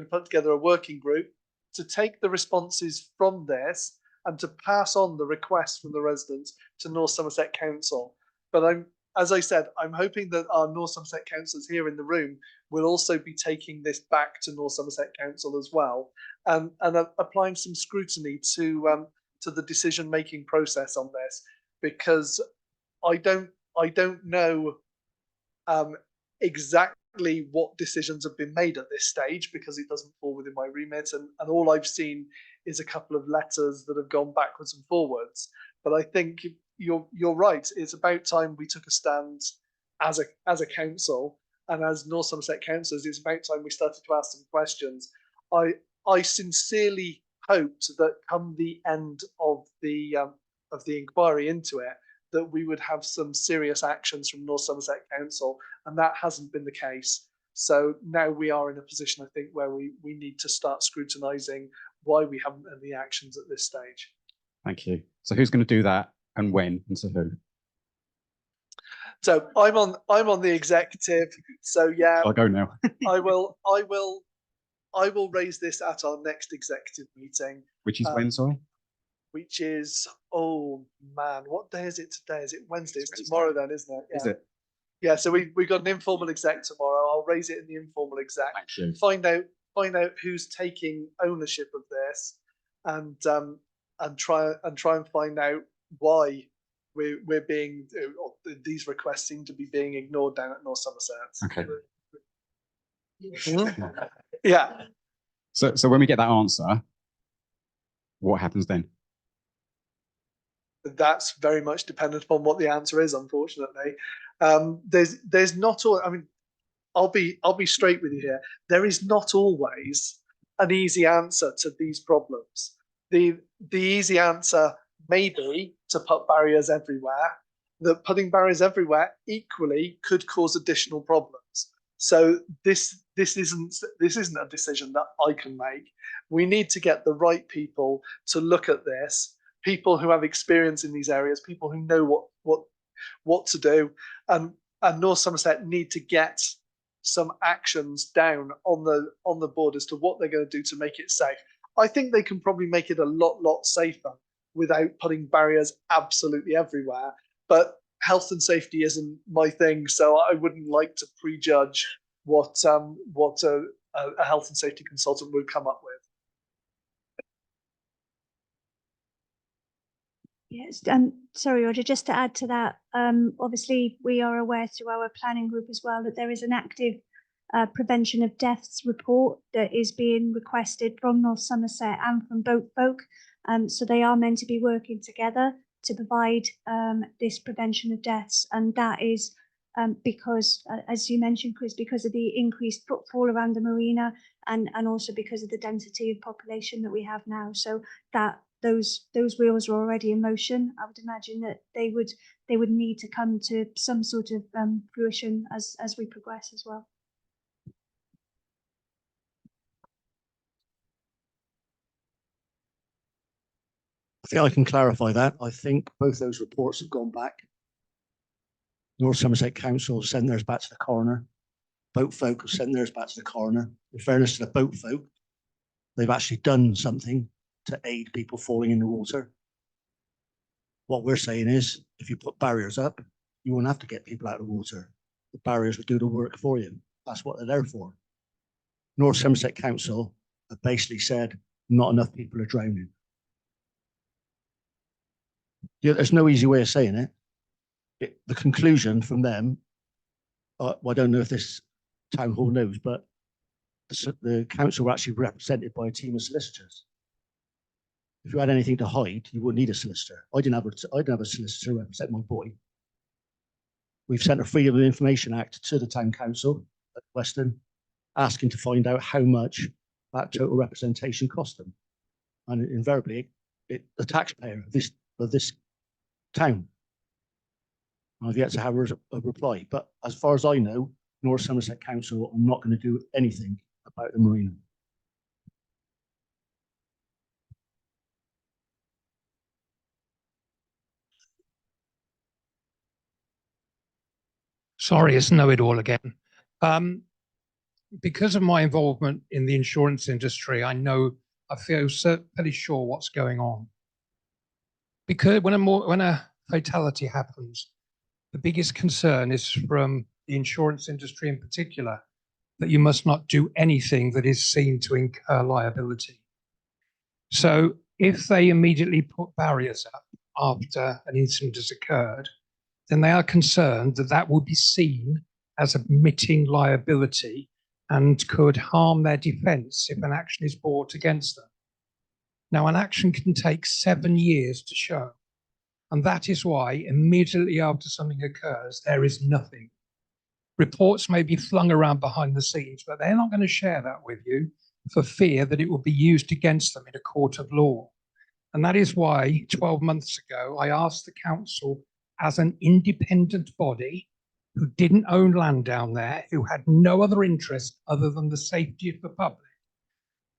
A: put together a working group to take the responses from this and to pass on the requests from the residents to North Somerset Council. But as I said, I'm hoping that our North Somerset councillors here in the room will also be taking this back to North Somerset Council as well, and applying some scrutiny to the decision-making process on this, because I don't know exactly what decisions have been made at this stage, because it doesn't fall within my remit, and all I've seen is a couple of letters that have gone backwards and forwards. But I think you're right. It's about time we took a stand as a council, and as North Somerset councillors, it's about time we started to ask some questions. I sincerely hoped that come the end of the inquiry into it, that we would have some serious actions from North Somerset Council, and that hasn't been the case. So now we are in a position, I think, where we need to start scrutinising why we haven't had any actions at this stage.
P: Thank you. So who's going to do that, and when, and to who?
A: So I'm on the executive. So yeah,
P: I'll go now.
A: I will raise this at our next executive meeting.
P: Which is when, sorry?
A: Which is, oh man, what day is it today? Is it Wednesday? It's tomorrow then, isn't it? Yeah.
P: Is it?
A: Yeah, so we got an informal exec tomorrow. I'll raise it in the informal exec.
P: Thank you.
A: Find out who's taking ownership of this, and try and find out why we're being these requests seem to be being ignored down at North Somerset.
P: Okay.
A: Yeah.
P: So when we get that answer, what happens then?
A: That's very much dependent upon what the answer is, unfortunately. There's not all, I mean, I'll be straight with you here. There is not always an easy answer to these problems. The easy answer may be to put barriers everywhere. That putting barriers everywhere equally could cause additional problems. So this isn't a decision that I can make. We need to get the right people to look at this, people who have experience in these areas, people who know what to do, and North Somerset need to get some actions down on the board as to what they're going to do to make it safe. I think they can probably make it a lot safer without putting barriers absolutely everywhere. But health and safety isn't my thing, so I wouldn't like to prejudge what a health and safety consultant would come up with.
H: Yes, sorry, Roger, just to add to that, obviously we are aware through our planning group as well that there is an active prevention of deaths report that is being requested from North Somerset and from Boat Folk. So they are meant to be working together to provide this prevention of deaths, and that is because, as you mentioned, Chris, because of the increased footfall around the marina, and also because of the density of population that we have now. So that those wheels are already in motion. I would imagine that they would need to come to some sort of fruition as we progress as well.
N: I think I can clarify that. I think both those reports have gone back. North Somerset Council sent theirs back to the coroner. Boat Folk have sent theirs back to the coroner. In fairness to the Boat Folk, they've actually done something to aid people falling in the water. What we're saying is, if you put barriers up, you won't have to get people out of the water. The barriers will do the work for you. That's what they're there for. North Somerset Council have basically said not enough people are drowning. Yeah, there's no easy way of saying it. The conclusion from them, well, I don't know if this town hall knows, but the council were actually represented by a team of solicitors. If you had anything to hide, you wouldn't need a solicitor. I didn't have a solicitor represent my boy. We've sent a Freedom of Information Act to the town council at Weston, asking to find out how much that total representation cost them. And invariably, the taxpayer of this town. I've yet to have a reply, but as far as I know, North Somerset Council are not going to do anything about the marina.
J: Sorry, it's know-it-all again. Because of my involvement in the insurance industry, I feel fairly sure what's going on. Because when a fatality happens, the biggest concern is from the insurance industry in particular, that you must not do anything that is seen to incur liability. So if they immediately put barriers up after an incident has occurred, then they are concerned that that will be seen as admitting liability and could harm their defence if an action is brought against them. Now, an action can take 7 years to show. And that is why immediately after something occurs, there is nothing. Reports may be flung around behind the scenes, but they're not going to share that with you for fear that it will be used against them in a court of law. And that is why 12 months ago, I asked the council, as an independent body who didn't own land down there, who had no other interest other than the safety of the public,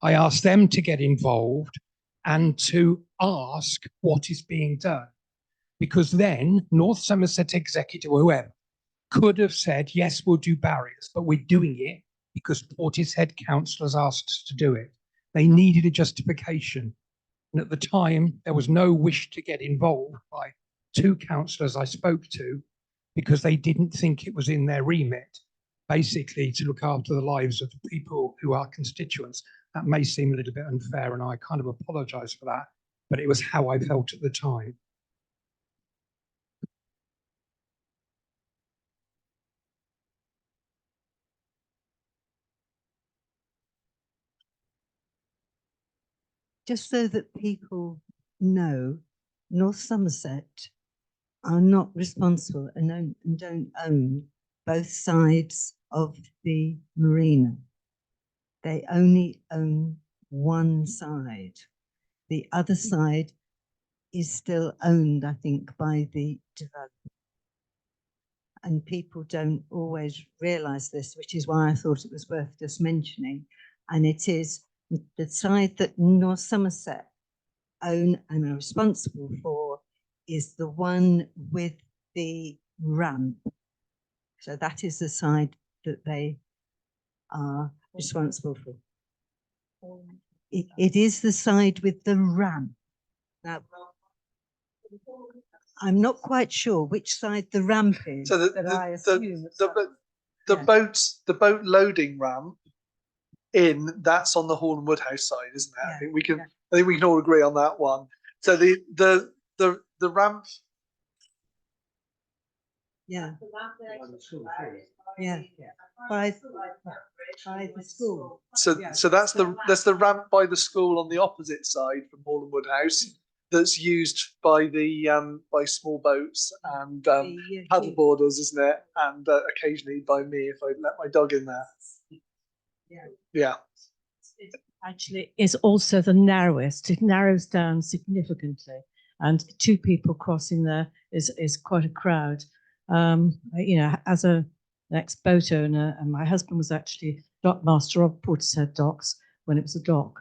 J: I asked them to get involved and to ask what is being done. Because then North Somerset Executive or whoever could have said, yes, we'll do barriers, but we're doing it because Portishead Council has asked us to do it. They needed a justification. And at the time, there was no wish to get involved by 2 councillors I spoke to because they didn't think it was in their remit, basically to look after the lives of the people who are constituents. That may seem a little bit unfair, and I kind of apologise for that, but it was how I felt at the time.
D: just so that people know, North Somerset are not responsible and don't own both sides of the marina. They only own one side. The other side is still owned, I think, by the developer. And people don't always realise this, which is why I thought it was worth just mentioning. And it is the side that North Somerset own and are responsible for is the one with the ramp. So that is the side that they are responsible for. It is the side with the ramp. Now, I'm not quite sure which side the ramp is,
A: So
D: but I assume
A: the boat loading ramp that's on the Hall and Woodhouse side, isn't it? I think we can all agree on that one. So the ramp.
D: Yeah. Yeah. By the school.
A: So that's the ramp by the school on the opposite side from Hall and Woodhouse that's used by the by small boats and paddle boarders, isn't it? And occasionally by me if I let my dog in there. Yeah.
R: Actually is also the narrowest. It narrows down significantly, and 2 people crossing there is quite a crowd. You know, as an ex-boat owner, and my husband was actually dock master of Portishead docks when it was a dock.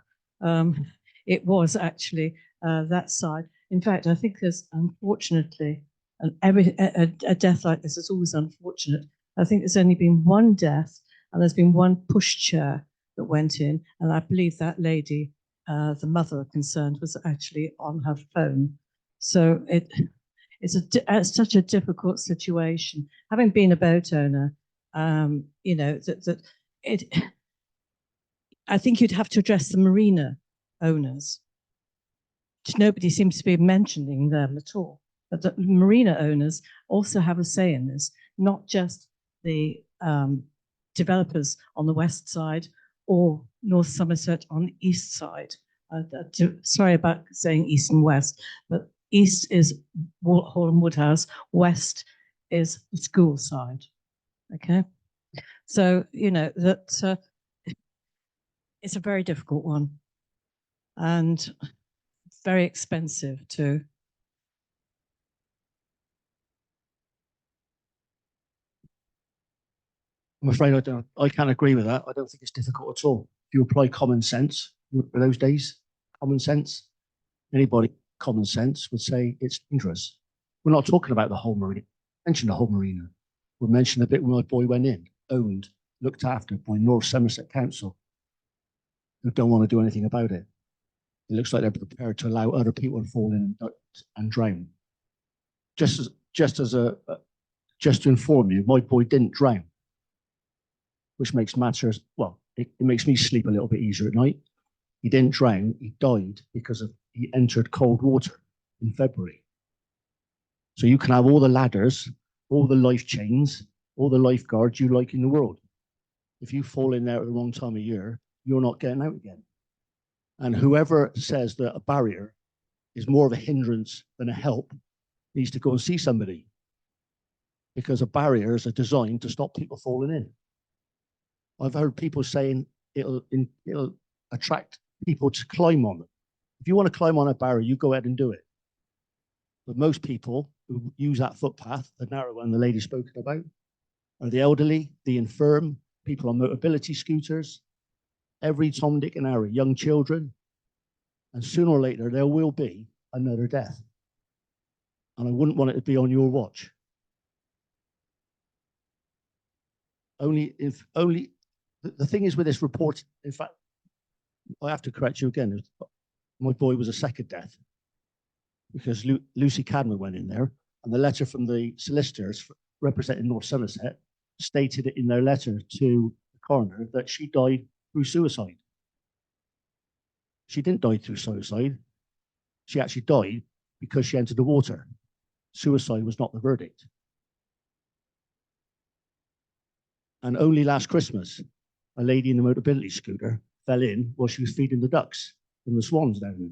R: It was actually that side. In fact, I think there's unfortunately, and a death like this is always unfortunate. I think there's only been 1 death, and there's been 1 pushchair that went in, and I believe that lady, the mother concerned, was actually on her phone. So it's such a difficult situation. Having been a boat owner, you know, I think you'd have to address the marina owners, which nobody seems to be mentioning them at all. But the marina owners also have a say in this, not just the developers on the west side or North Somerset on the east side. Sorry about saying east and west, but east is Hall and Woodhouse, west is the school side. Okay, so you know that it's a very difficult one and very expensive too.
N: I'm afraid I can't agree with that. I don't think it's difficult at all. If you apply common sense, for those days, common sense, anybody common sense would say it's dangerous. We're not talking about the whole marina. Mention the whole marina. We mentioned the bit where my boy went in, owned, looked after by North Somerset Council, who don't want to do anything about it. It looks like they're prepared to allow other people to fall in and drown. Just to inform you, my boy didn't drown, which makes matters, well, it makes me sleep a little bit easier at night. He didn't drown, he died because he entered cold water in February. So you can have all the ladders, all the life chains, all the lifeguards you like in the world. If you fall in there at the wrong time of year, you're not getting out again. And whoever says that a barrier is more of a hindrance than a help needs to go and see somebody, because barriers are designed to stop people falling in. I've heard people saying it'll attract people to climb on it. If you want to climb on a barrier, you go ahead and do it. But most people who use that footpath, the narrow one the lady's spoken about, are the elderly, the infirm, people on mobility scooters, every Tom, Dick and Harry, young children. And sooner or later, there will be another death. And I wouldn't want it to be on your watch. The thing is with this report, in fact, I have to correct you again. My boy was a second death because Lucy Cadman went in there, and the letter from the solicitors representing North Somerset stated it in their letter to the coroner that she died through suicide. She didn't die through suicide. She actually died because she entered the water. Suicide was not the verdict. And only last Christmas, a lady in a mobility scooter fell in while she was feeding the ducks. than the swans down there.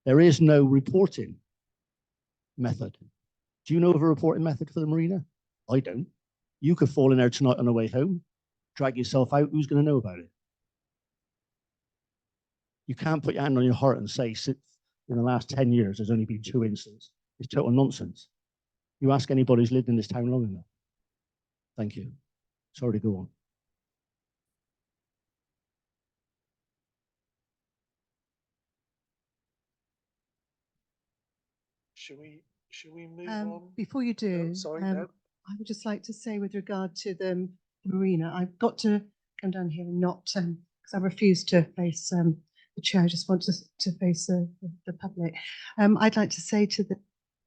N: There is no reporting method. Do you know of a reporting method for the marina? I don't. You could fall in there tonight on the way home, drag yourself out. Who's going to know about it? You can't put your hand on your heart and say, in the last 10 years, there's only been 2 incidents. It's total nonsense. You ask anybody who's lived in this town long enough. Thank you. Sorry to go on.
A: Should we move on?
D: Before you do,
A: No, sorry, no.
D: I would just like to say with regard to the marina, I've got to come down here and not, because I refuse to face the chair, I just want to face the public. I'd like to say to the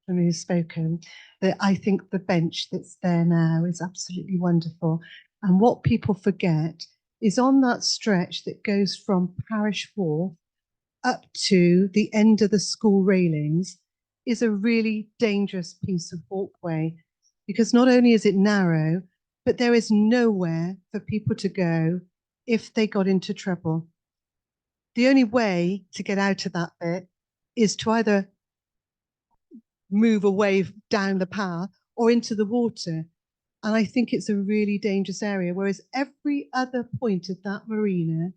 D: person who's spoken that I think the bench that's there now is absolutely wonderful. And what people forget is on that stretch that goes from Parish Wharf up to the end of the school railings is a really dangerous piece of walkway, because not only is it narrow, but there is nowhere for people to go if they got into trouble. The only way to get out of that bit is to either move away down the path or into the water. And I think it's a really dangerous area, whereas every other point of that marina,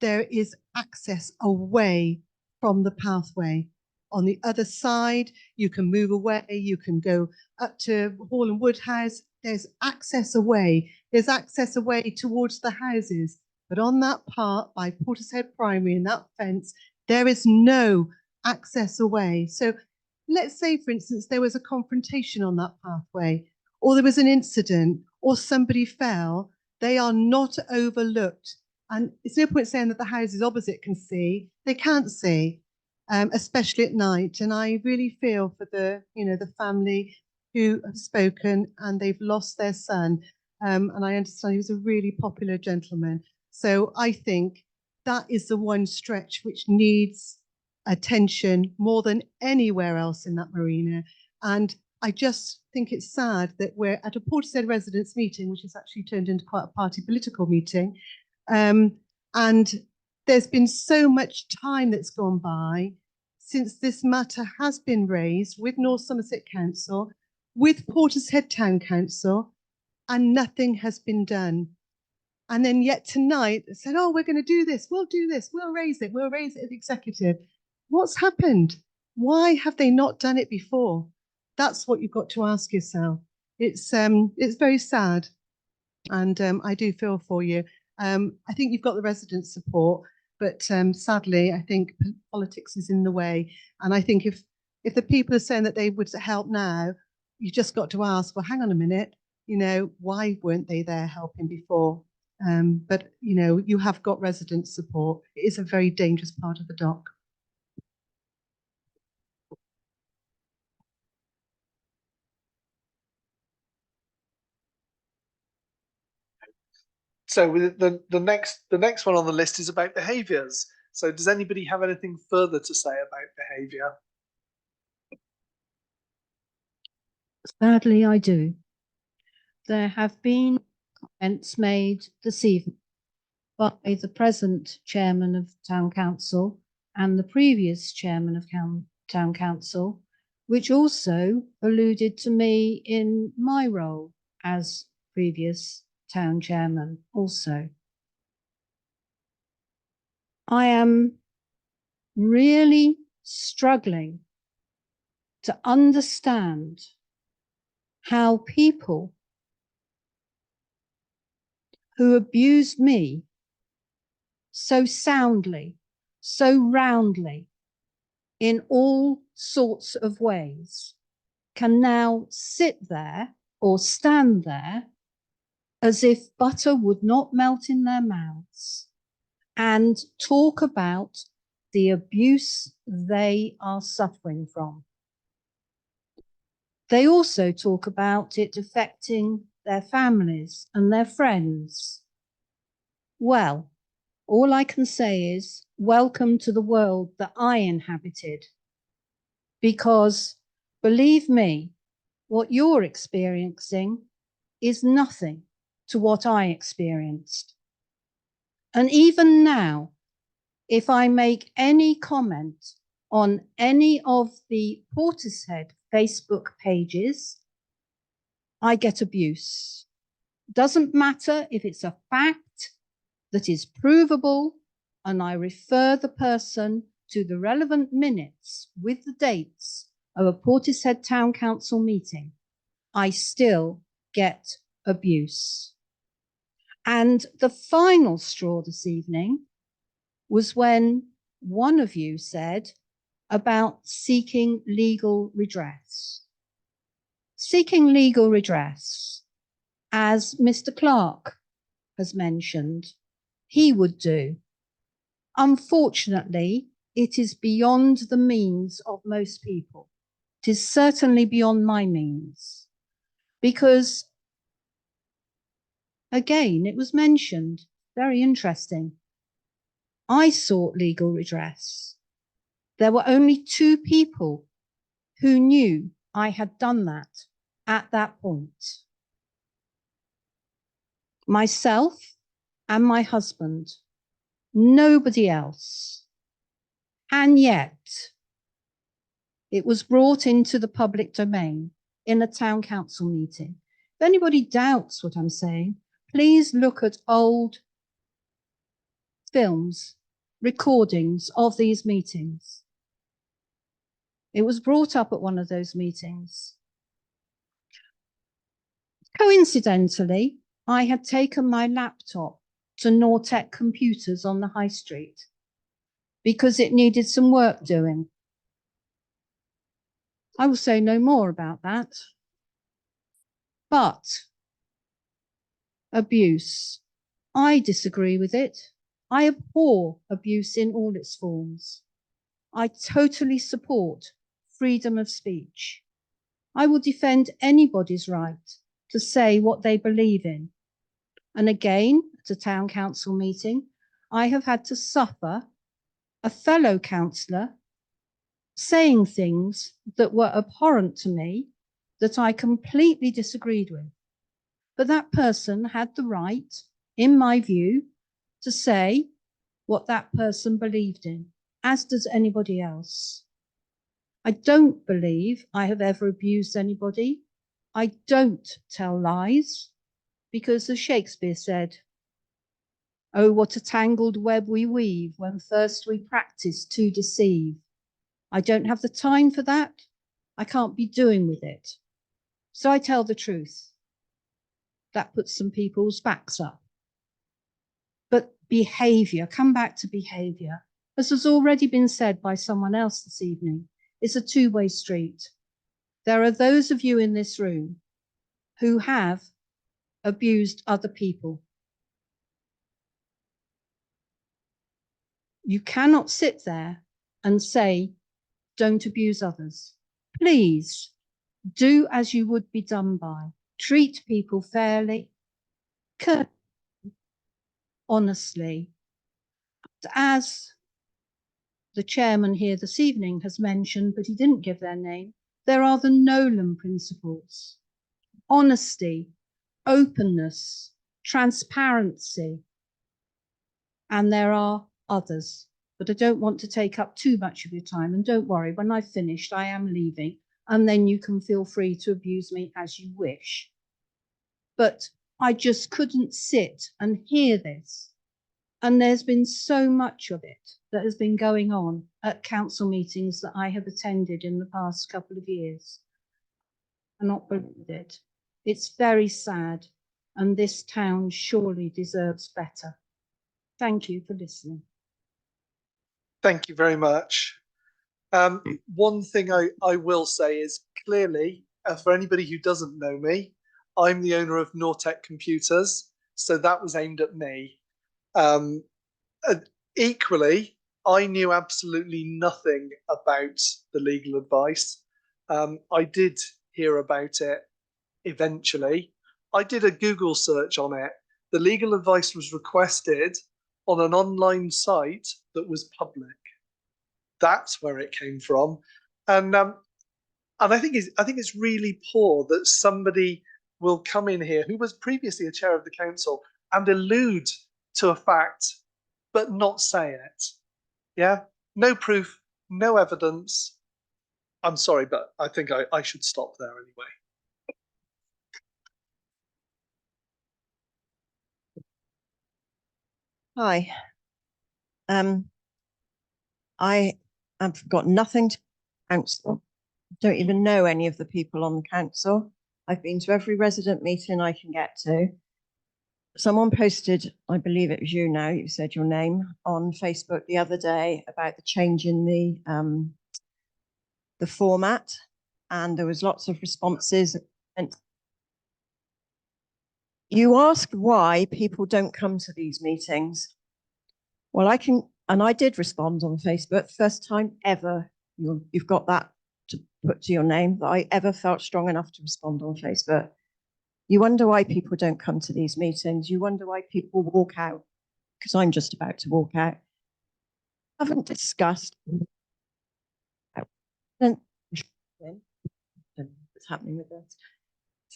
D: there is access away from the pathway. On the other side, you can move away, you can go up to Hall and Wood House. There's access away. There's access away towards the houses. But on that part by Portishead Primary and that fence, there is no access away. So let's say, for instance, there was a confrontation on that pathway, or there was an incident, or somebody fell, they are not overlooked. And it's no point saying that the houses opposite can see. They can't see, especially at night. And I really feel for the family who have spoken and they've lost their son. And I understand he was a really popular gentleman. So I think that is the one stretch which needs attention more than anywhere else in that marina. And I just think it's sad that we're at a Portishead residents meeting, which has actually turned into quite a party political meeting. And there's been so much time that's gone by since this matter has been raised with North Somerset Council, with Portishead Town Council, and nothing has been done. And then yet tonight they said, oh, we're going to do this, we'll raise it at the executive. What's happened? Why have they not done it before? That's what you've got to ask yourself. It's very sad, and I do feel for you. I think you've got the residents' support, but sadly, I think politics is in the way. And I think if the people are saying that they would help now, you just got to ask, well, hang on a minute, why weren't they there helping before? But you have got resident support. It is a very dangerous part of the dock.
A: So the next one on the list is about behaviours. So does anybody have anything further to say about behaviour?
K: Sadly, I do. There have been comments made this evening by the present chairman of Town Council and the previous chairman of Town Council, which also alluded to me in my role as previous town chairman also. I am really struggling to understand how people who abused me so soundly, so roundly, in all sorts of ways, can now sit there or stand there as if butter would not melt in their mouths and talk about the abuse they are suffering from. They also talk about it affecting their families and their friends. Well, all I can say is welcome to the world that I inhabited. Because believe me, what you're experiencing is nothing to what I experienced. And even now,
R: if I make any comment on any of the Portishead Facebook pages, I get abuse. Doesn't matter if it's a fact that is provable, and I refer the person to the relevant minutes with the dates of a Portishead Town Council meeting, I still get abuse. And the final straw this evening was when one of you said about seeking legal redress. Seeking legal redress, as Mr. Clark has mentioned, he would do. Unfortunately, it is beyond the means of most people. It is certainly beyond my means, because, again, it was mentioned, very interesting. I sought legal redress. There were only 2 people who knew I had done that at that point. Myself and my husband, nobody else. And yet, it was brought into the public domain in a town council meeting. If anybody doubts what I'm saying, please look at old films, recordings of these meetings. It was brought up at one of those meetings. Coincidentally, I had taken my laptop to Nortec Computers on the high street because it needed some work doing. I will say no more about that. But abuse, I disagree with it. I abhor abuse in all its forms. I totally support freedom of speech. I will defend anybody's right to say what they believe in. And again, at a town council meeting, I have had to suffer a fellow councillor saying things that were abhorrent to me that I completely disagreed with. But that person had the right, in my view, to say what that person believed in, as does anybody else. I don't believe I have ever abused anybody. I don't tell lies, because as Shakespeare said, "Oh, what a tangled web we weave when first we practice to deceive." I don't have the time for that. I can't be doing with it. So I tell the truth. That puts some people's backs up. But behaviour, come back to behaviour. As has already been said by someone else this evening, it's a two-way street. There are those of you in this room who have abused other people. You cannot sit there and say, don't abuse others. Please do as you would be done by. Treat people fairly, honestly. As the chairman here this evening has mentioned, but he didn't give their name, there are the Nolan principles: honesty, openness, transparency, and there are others. But I don't want to take up too much of your time, and don't worry, when I've finished, I am leaving, and then you can feel free to abuse me as you wish. But I just couldn't sit and hear this. And there's been so much of it that has been going on at council meetings that I have attended in the past couple of years. I cannot believe it. It's very sad, and this town surely deserves better. Thank you for listening.
A: Thank you very much. One thing I will say is clearly, for anybody who doesn't know me, I'm the owner of Nortec Computers, so that was aimed at me. Equally, I knew absolutely nothing about the legal advice. I did hear about it eventually. I did a Google search on it. The legal advice was requested on an online site that was public. That's where it came from, and I think it's really poor that somebody will come in here who was previously a chair of the council and allude to a fact, but not say it. Yeah, no proof, no evidence. I'm sorry, but I think I should stop there anyway.
C: Hi. I have got nothing to council. Don't even know any of the people on the council. I've been to every resident meeting I can get to. Someone posted, I believe it was you now, you said your name, on Facebook the other day about the change in the format, and there was lots of responses. And you ask why people don't come to these meetings. Well, I did respond on Facebook, first time ever you've got that to put to your name, that I ever felt strong enough to respond on Facebook. You wonder why people don't come to these meetings. You wonder why people walk out, because I'm just about to walk out. I haven't discussed what's happening with this.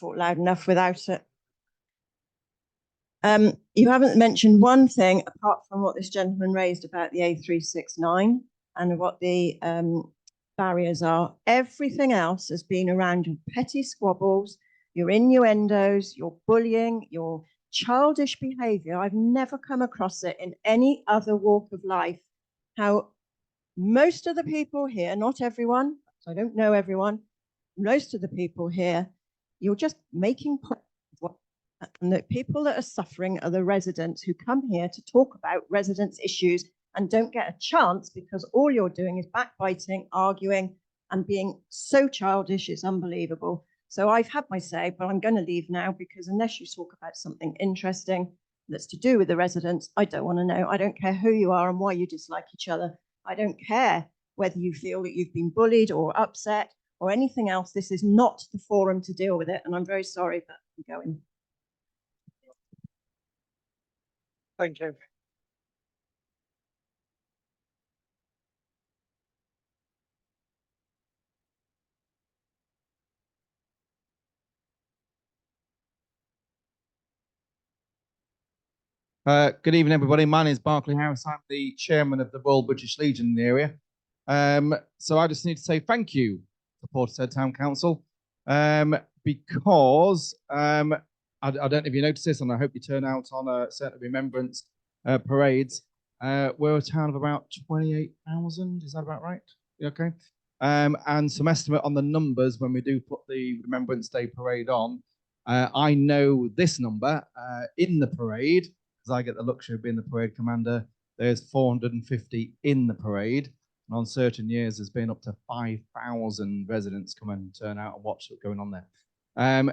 C: Talk loud enough without it. You haven't mentioned one thing apart from what this gentleman raised about the A369 and what the barriers are. Everything else has been around your petty squabbles, your innuendos, your bullying, your childish behavior. I've never come across it in any other walk of life. How most of the people here, not everyone, I don't know everyone, most of the people here, you're just making points. And the people that are suffering are the residents who come here to talk about residents' issues and don't get a chance because all you're doing is backbiting, arguing, and being so childish, it's unbelievable. So I've had my say, but I'm going to leave now because unless you talk about something interesting that's to do with the residents, I don't want to know. I don't care who you are and why you dislike each other. I don't care whether you feel that you've been bullied or upset or anything else. This is not the forum to deal with it. And I'm very sorry, but I'm going.
A: Thank you.
V: Good evening, everybody. My name is Barclay Harris. I'm the chairman of the Royal British Legion in the area. So I just need to say thank you to Portishead Town Council because I don't know if you noticed this, and I hope you turn out on certain remembrance parades. We're a town of about 28,000. Is that about right? Okay. And some estimate on the numbers when we do put the Remembrance Day parade on. I know this number in the parade, because I get the luxury of being the parade commander. There's 450 in the parade. And on certain years, there's been up to 5,000 residents come and turn out and watch what's going on there.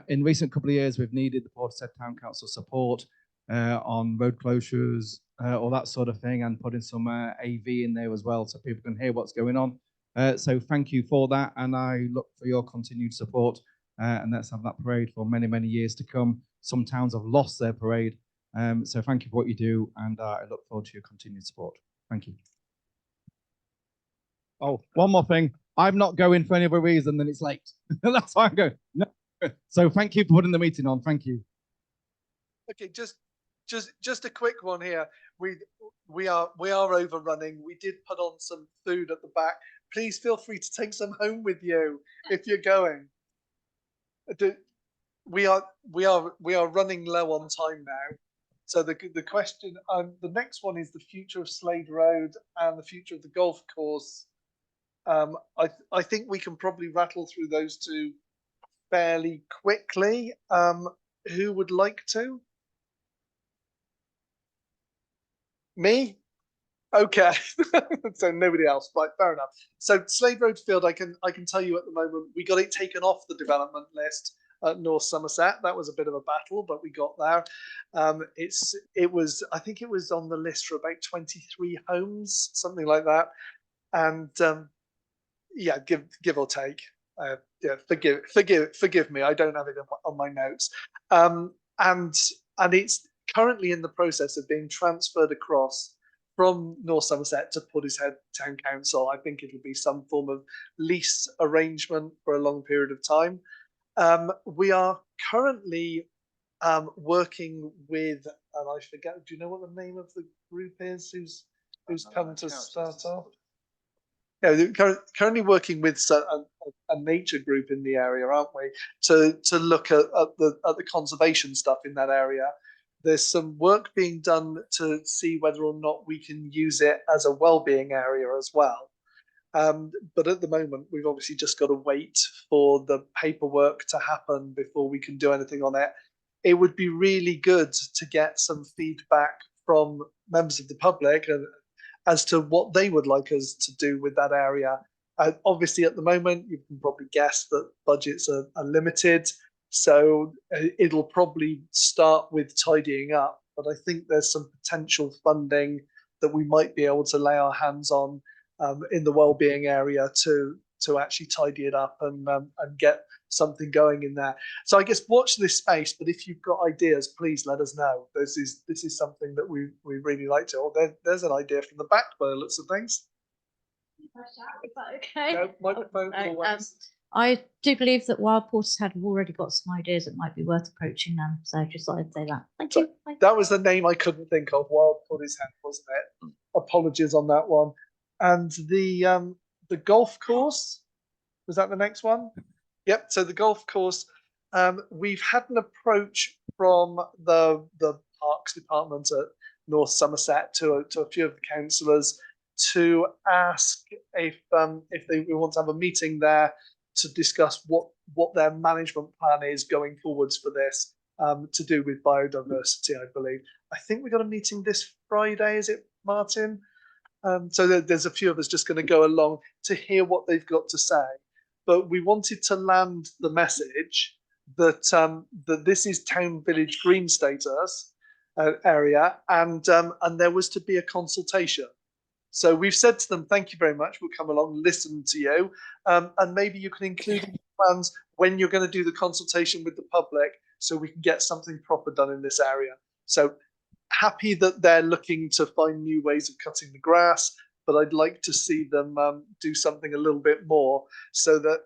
V: In recent couple of years, we've needed the Portishead Town Council support on road closures, all that sort of thing, and putting some AV in there as well so people can hear what's going on. So thank you for that, and I look for your continued support. And let's have that parade for many, many years to come. Some towns have lost their parade. So thank you for what you do, and I look forward to your continued support. Thank you. Oh, one more thing. I'm not going for any other reason than it's late. That's why I'm going. No. So thank you for putting the meeting on. Thank you.
A: Okay, just a quick one here. We are overrunning. We did put on some food at the back. Please feel free to take some home with you if you're going. We are running low on time now. So the question, the next one is the future of Slade Road and the future of the golf course. I think we can probably rattle through those two fairly quickly. Who would like to? Me? Okay. So nobody else, right? Fair enough. So Slade Road Field, I can tell you at the moment we got it taken off the development list at North Somerset. That was a bit of a battle, but we got there. I think it was on the list for about 23 homes, something like that. And yeah, give or take. Yeah, forgive me. I don't have it on my notes. And it's currently in the process of being transferred across from North Somerset to Portishead Town Council. I think it'll be some form of lease arrangement for a long period of time. We are currently working with, and I forget, do you know what the name of the group is? Who's who's come to start off? Yeah, we're currently working with a nature group in the area, aren't we? To look at the conservation stuff in that area. There's some work being done to see whether or not we can use it as a well-being area as well. But at the moment, we've obviously just got to wait for the paperwork to happen before we can do anything on it. It would be really good to get some feedback from members of the public as to what they would like us to do with that area. Obviously, at the moment, you can probably guess that budgets are limited, so it'll probably start with tidying up. But I think there's some potential funding that we might be able to lay our hands on in the wellbeing area to actually tidy it up and get something going in there. So I guess watch this space, but if you've got ideas, please let us know. This is something that we really like to. Oh, there's an idea from the back by the looks of things.
F: Is that okay?
A: No, microphone always.
F: I do believe that while Portishead have already got some ideas, it might be worth approaching them. So just thought I'd say that. Thank you. Bye.
A: That was the name I couldn't think of. Wild Portishead, wasn't it? Apologies on that one. And the golf course, was that the next one? Yep. So the golf course, we've had an approach from the Parks Department at North Somerset to a few of the councillors to ask if we want to have a meeting there to discuss what their management plan is going forwards for this to do with biodiversity, I believe. I think we got a meeting this Friday, is it, Martin? So there's a few of us just going to go along to hear what they've got to say. But we wanted to land the message that that this is town village green status area, and there was to be a consultation. So we've said to them, thank you very much, we'll come along, listen to you, and maybe you can include in plans when you're going to do the consultation with the public so we can get something proper done in this area. So happy that they're looking to find new ways of cutting the grass, but I'd like to see them do something a little bit more so that,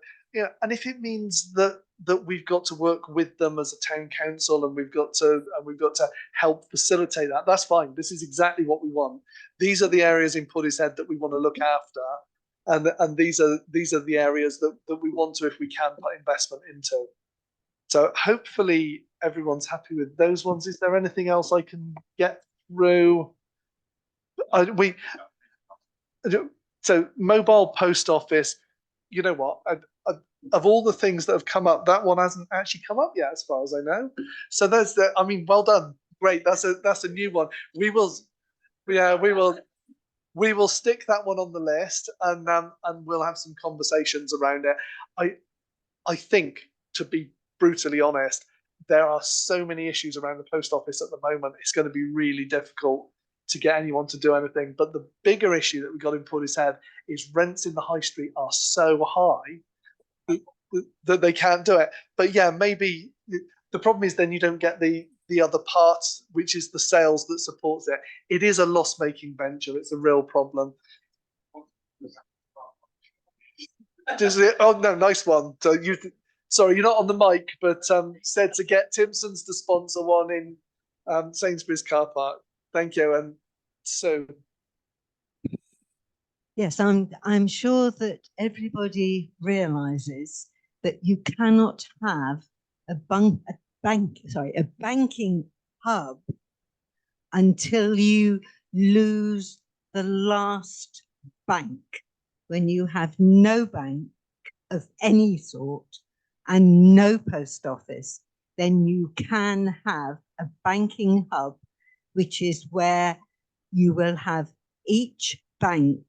A: and if it means that we've got to work with them as a town council and we've got to help facilitate that, that's fine. This is exactly what we want. These are the areas in Portishead that we want to look after, and these are the areas that we want to, if we can, put investment into. So hopefully everyone's happy with those ones. Is there anything else I can get through? So mobile post office, you know what? Of all the things that have come up, that one hasn't actually come up yet, as far as I know. So there's well done, great. That's a new one. We will stick that one on the list, and we'll have some conversations around it. I think, to be brutally honest, there are so many issues around the post office at the moment. It's going to be really difficult to get anyone to do anything. But the bigger issue that we got in Portishead is rents in the high street are so high that they can't do it. But yeah, maybe the problem is then you don't get the other parts, which is the sales that supports it. It is a loss-making venture. It's a real problem. Oh no, nice one. So sorry, you're not on the mic, but said to get Timpson's to sponsor one in Sainsbury's car park. Thank you. And so,
D: yes, I'm sure that everybody realizes that you cannot have a banking hub until you lose the last bank. When you have no bank of any sort and no post office, then you can have a banking hub, which is where you will have each bank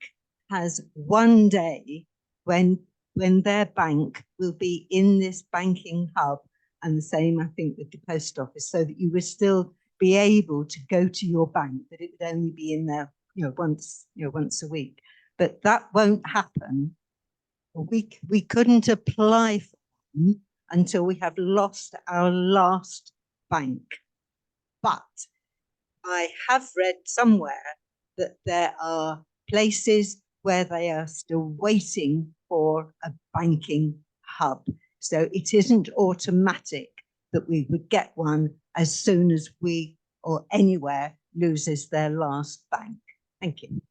D: has one day when their bank will be in this banking hub, and the same, I think, with the post office, so that you will still be able to go to your bank, but it would only be in there, once a week. But that won't happen. We couldn't apply for them until we have lost our last bank. But I have read somewhere that there are places where they are still waiting for a banking hub. So it isn't automatic that we would get one as soon as we or anywhere loses their last bank. Thank you.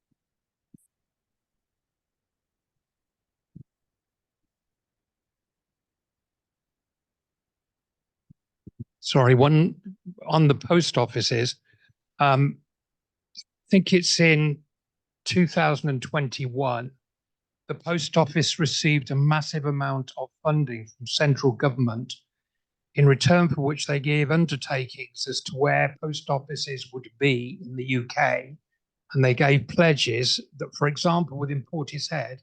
J: Sorry, one on the post offices. I think it's in 2021. The post office received a massive amount of funding from central government, in return for which they gave undertakings as to where post offices would be in the UK. And they gave pledges that, for example, within Portishead,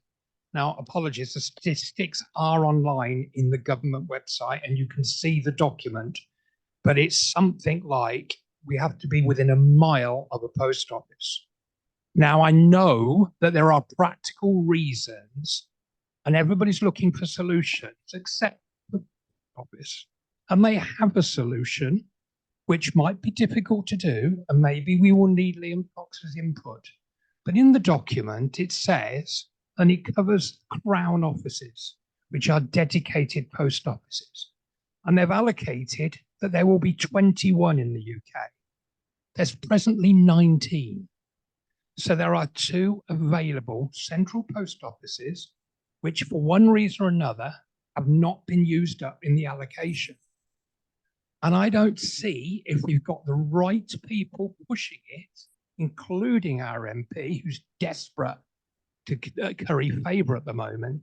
J: now apologies, the statistics are online in the government website and you can see the document, but it's something like we have to be within a mile of a post office. Now, I know that there are practical reasons and everybody's looking for solutions except the office. And they have a solution, which might be difficult to do, and maybe we will need Liam Fox's input. But in the document, it says, and it covers Crown offices, which are dedicated post offices. And they've allocated that there will be 21 in the UK. There's presently 19. So there are 2 available central post offices, which for one reason or another have not been used up in the allocation. And I don't see, if we've got the right people pushing it, including our MP, who's desperate to curry favour at the moment,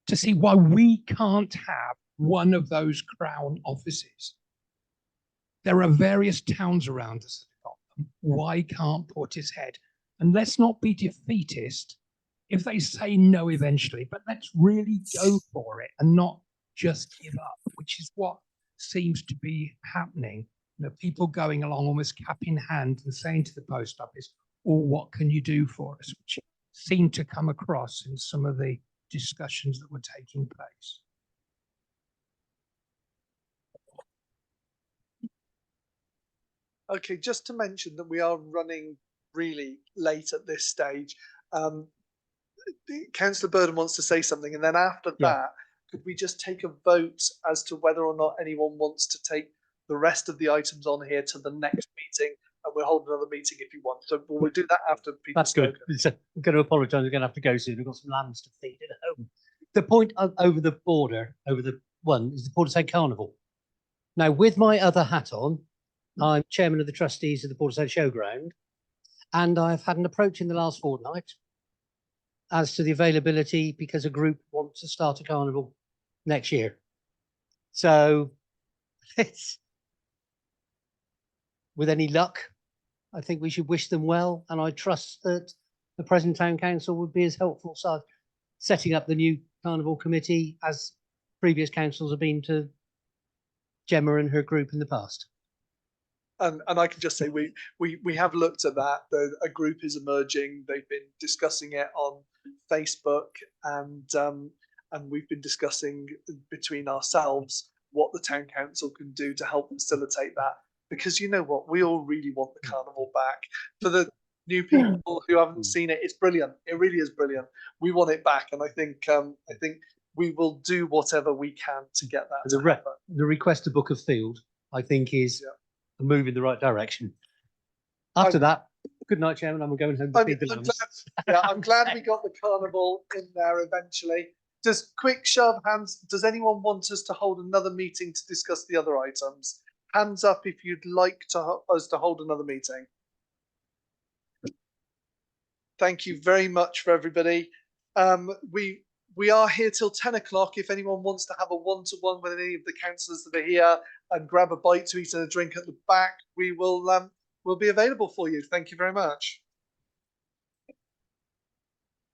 J: to see why we can't have one of those Crown offices. There are various towns around us that have got them. Why can't Portishead? And let's not be defeatist if they say no eventually, but let's really go for it and not just give up, which is what seems to be happening. You know, people going along almost cap in hand and saying to the post office, "Oh, what can you do for us?" Which seemed to come across in some of the discussions that were taking place.
A: Okay, just to mention that we are running really late at this stage. Councillor Burden wants to say something, and then after that, could we just take a vote as to whether or not anyone wants to take the rest of the items on here to the next meeting, and we'll hold another meeting if you want. So we'll do that after Peter's
E: That's good.
A: spoken.
E: I'm going to apologise. We're going to have to go soon. We've got some lambs to feed at home. The point over the border, over the one, is the Portishead Carnival. Now, with my other hat on, I'm chairman of the trustees of the Portishead Showground, and I've had an approach in the last fortnight as to the availability because a group wants to start a carnival next year. So it's, with any luck, I think we should wish them well, and I trust that the present town council would be as helpful so setting up the new carnival committee as previous councils have been to Gemma and her group in the past.
A: And I can just say we have looked at that. A group is emerging. They've been discussing it on Facebook, and we've been discussing between ourselves what the town council can do to help facilitate that. Because you know what, we all really want the carnival back. For the new people who haven't seen it, it's brilliant. It really is brilliant. We want it back, and I think we will do whatever we can to get that.
E: The request to book a field, I think, is a move in the right direction. After that, good night, Chairman. I'm going home to feed the lambs.
A: I'm glad we got the carnival in there eventually. Just quick show of hands. Does anyone want us to hold another meeting to discuss the other items? Hands up if you'd like us to hold another meeting. Thank you very much for everybody. We are here till 10 o'clock. If anyone wants to have a one-to-one with any of the councillors that are here and grab a bite to eat and a drink at the back, we will we'll be available for you. Thank you very much.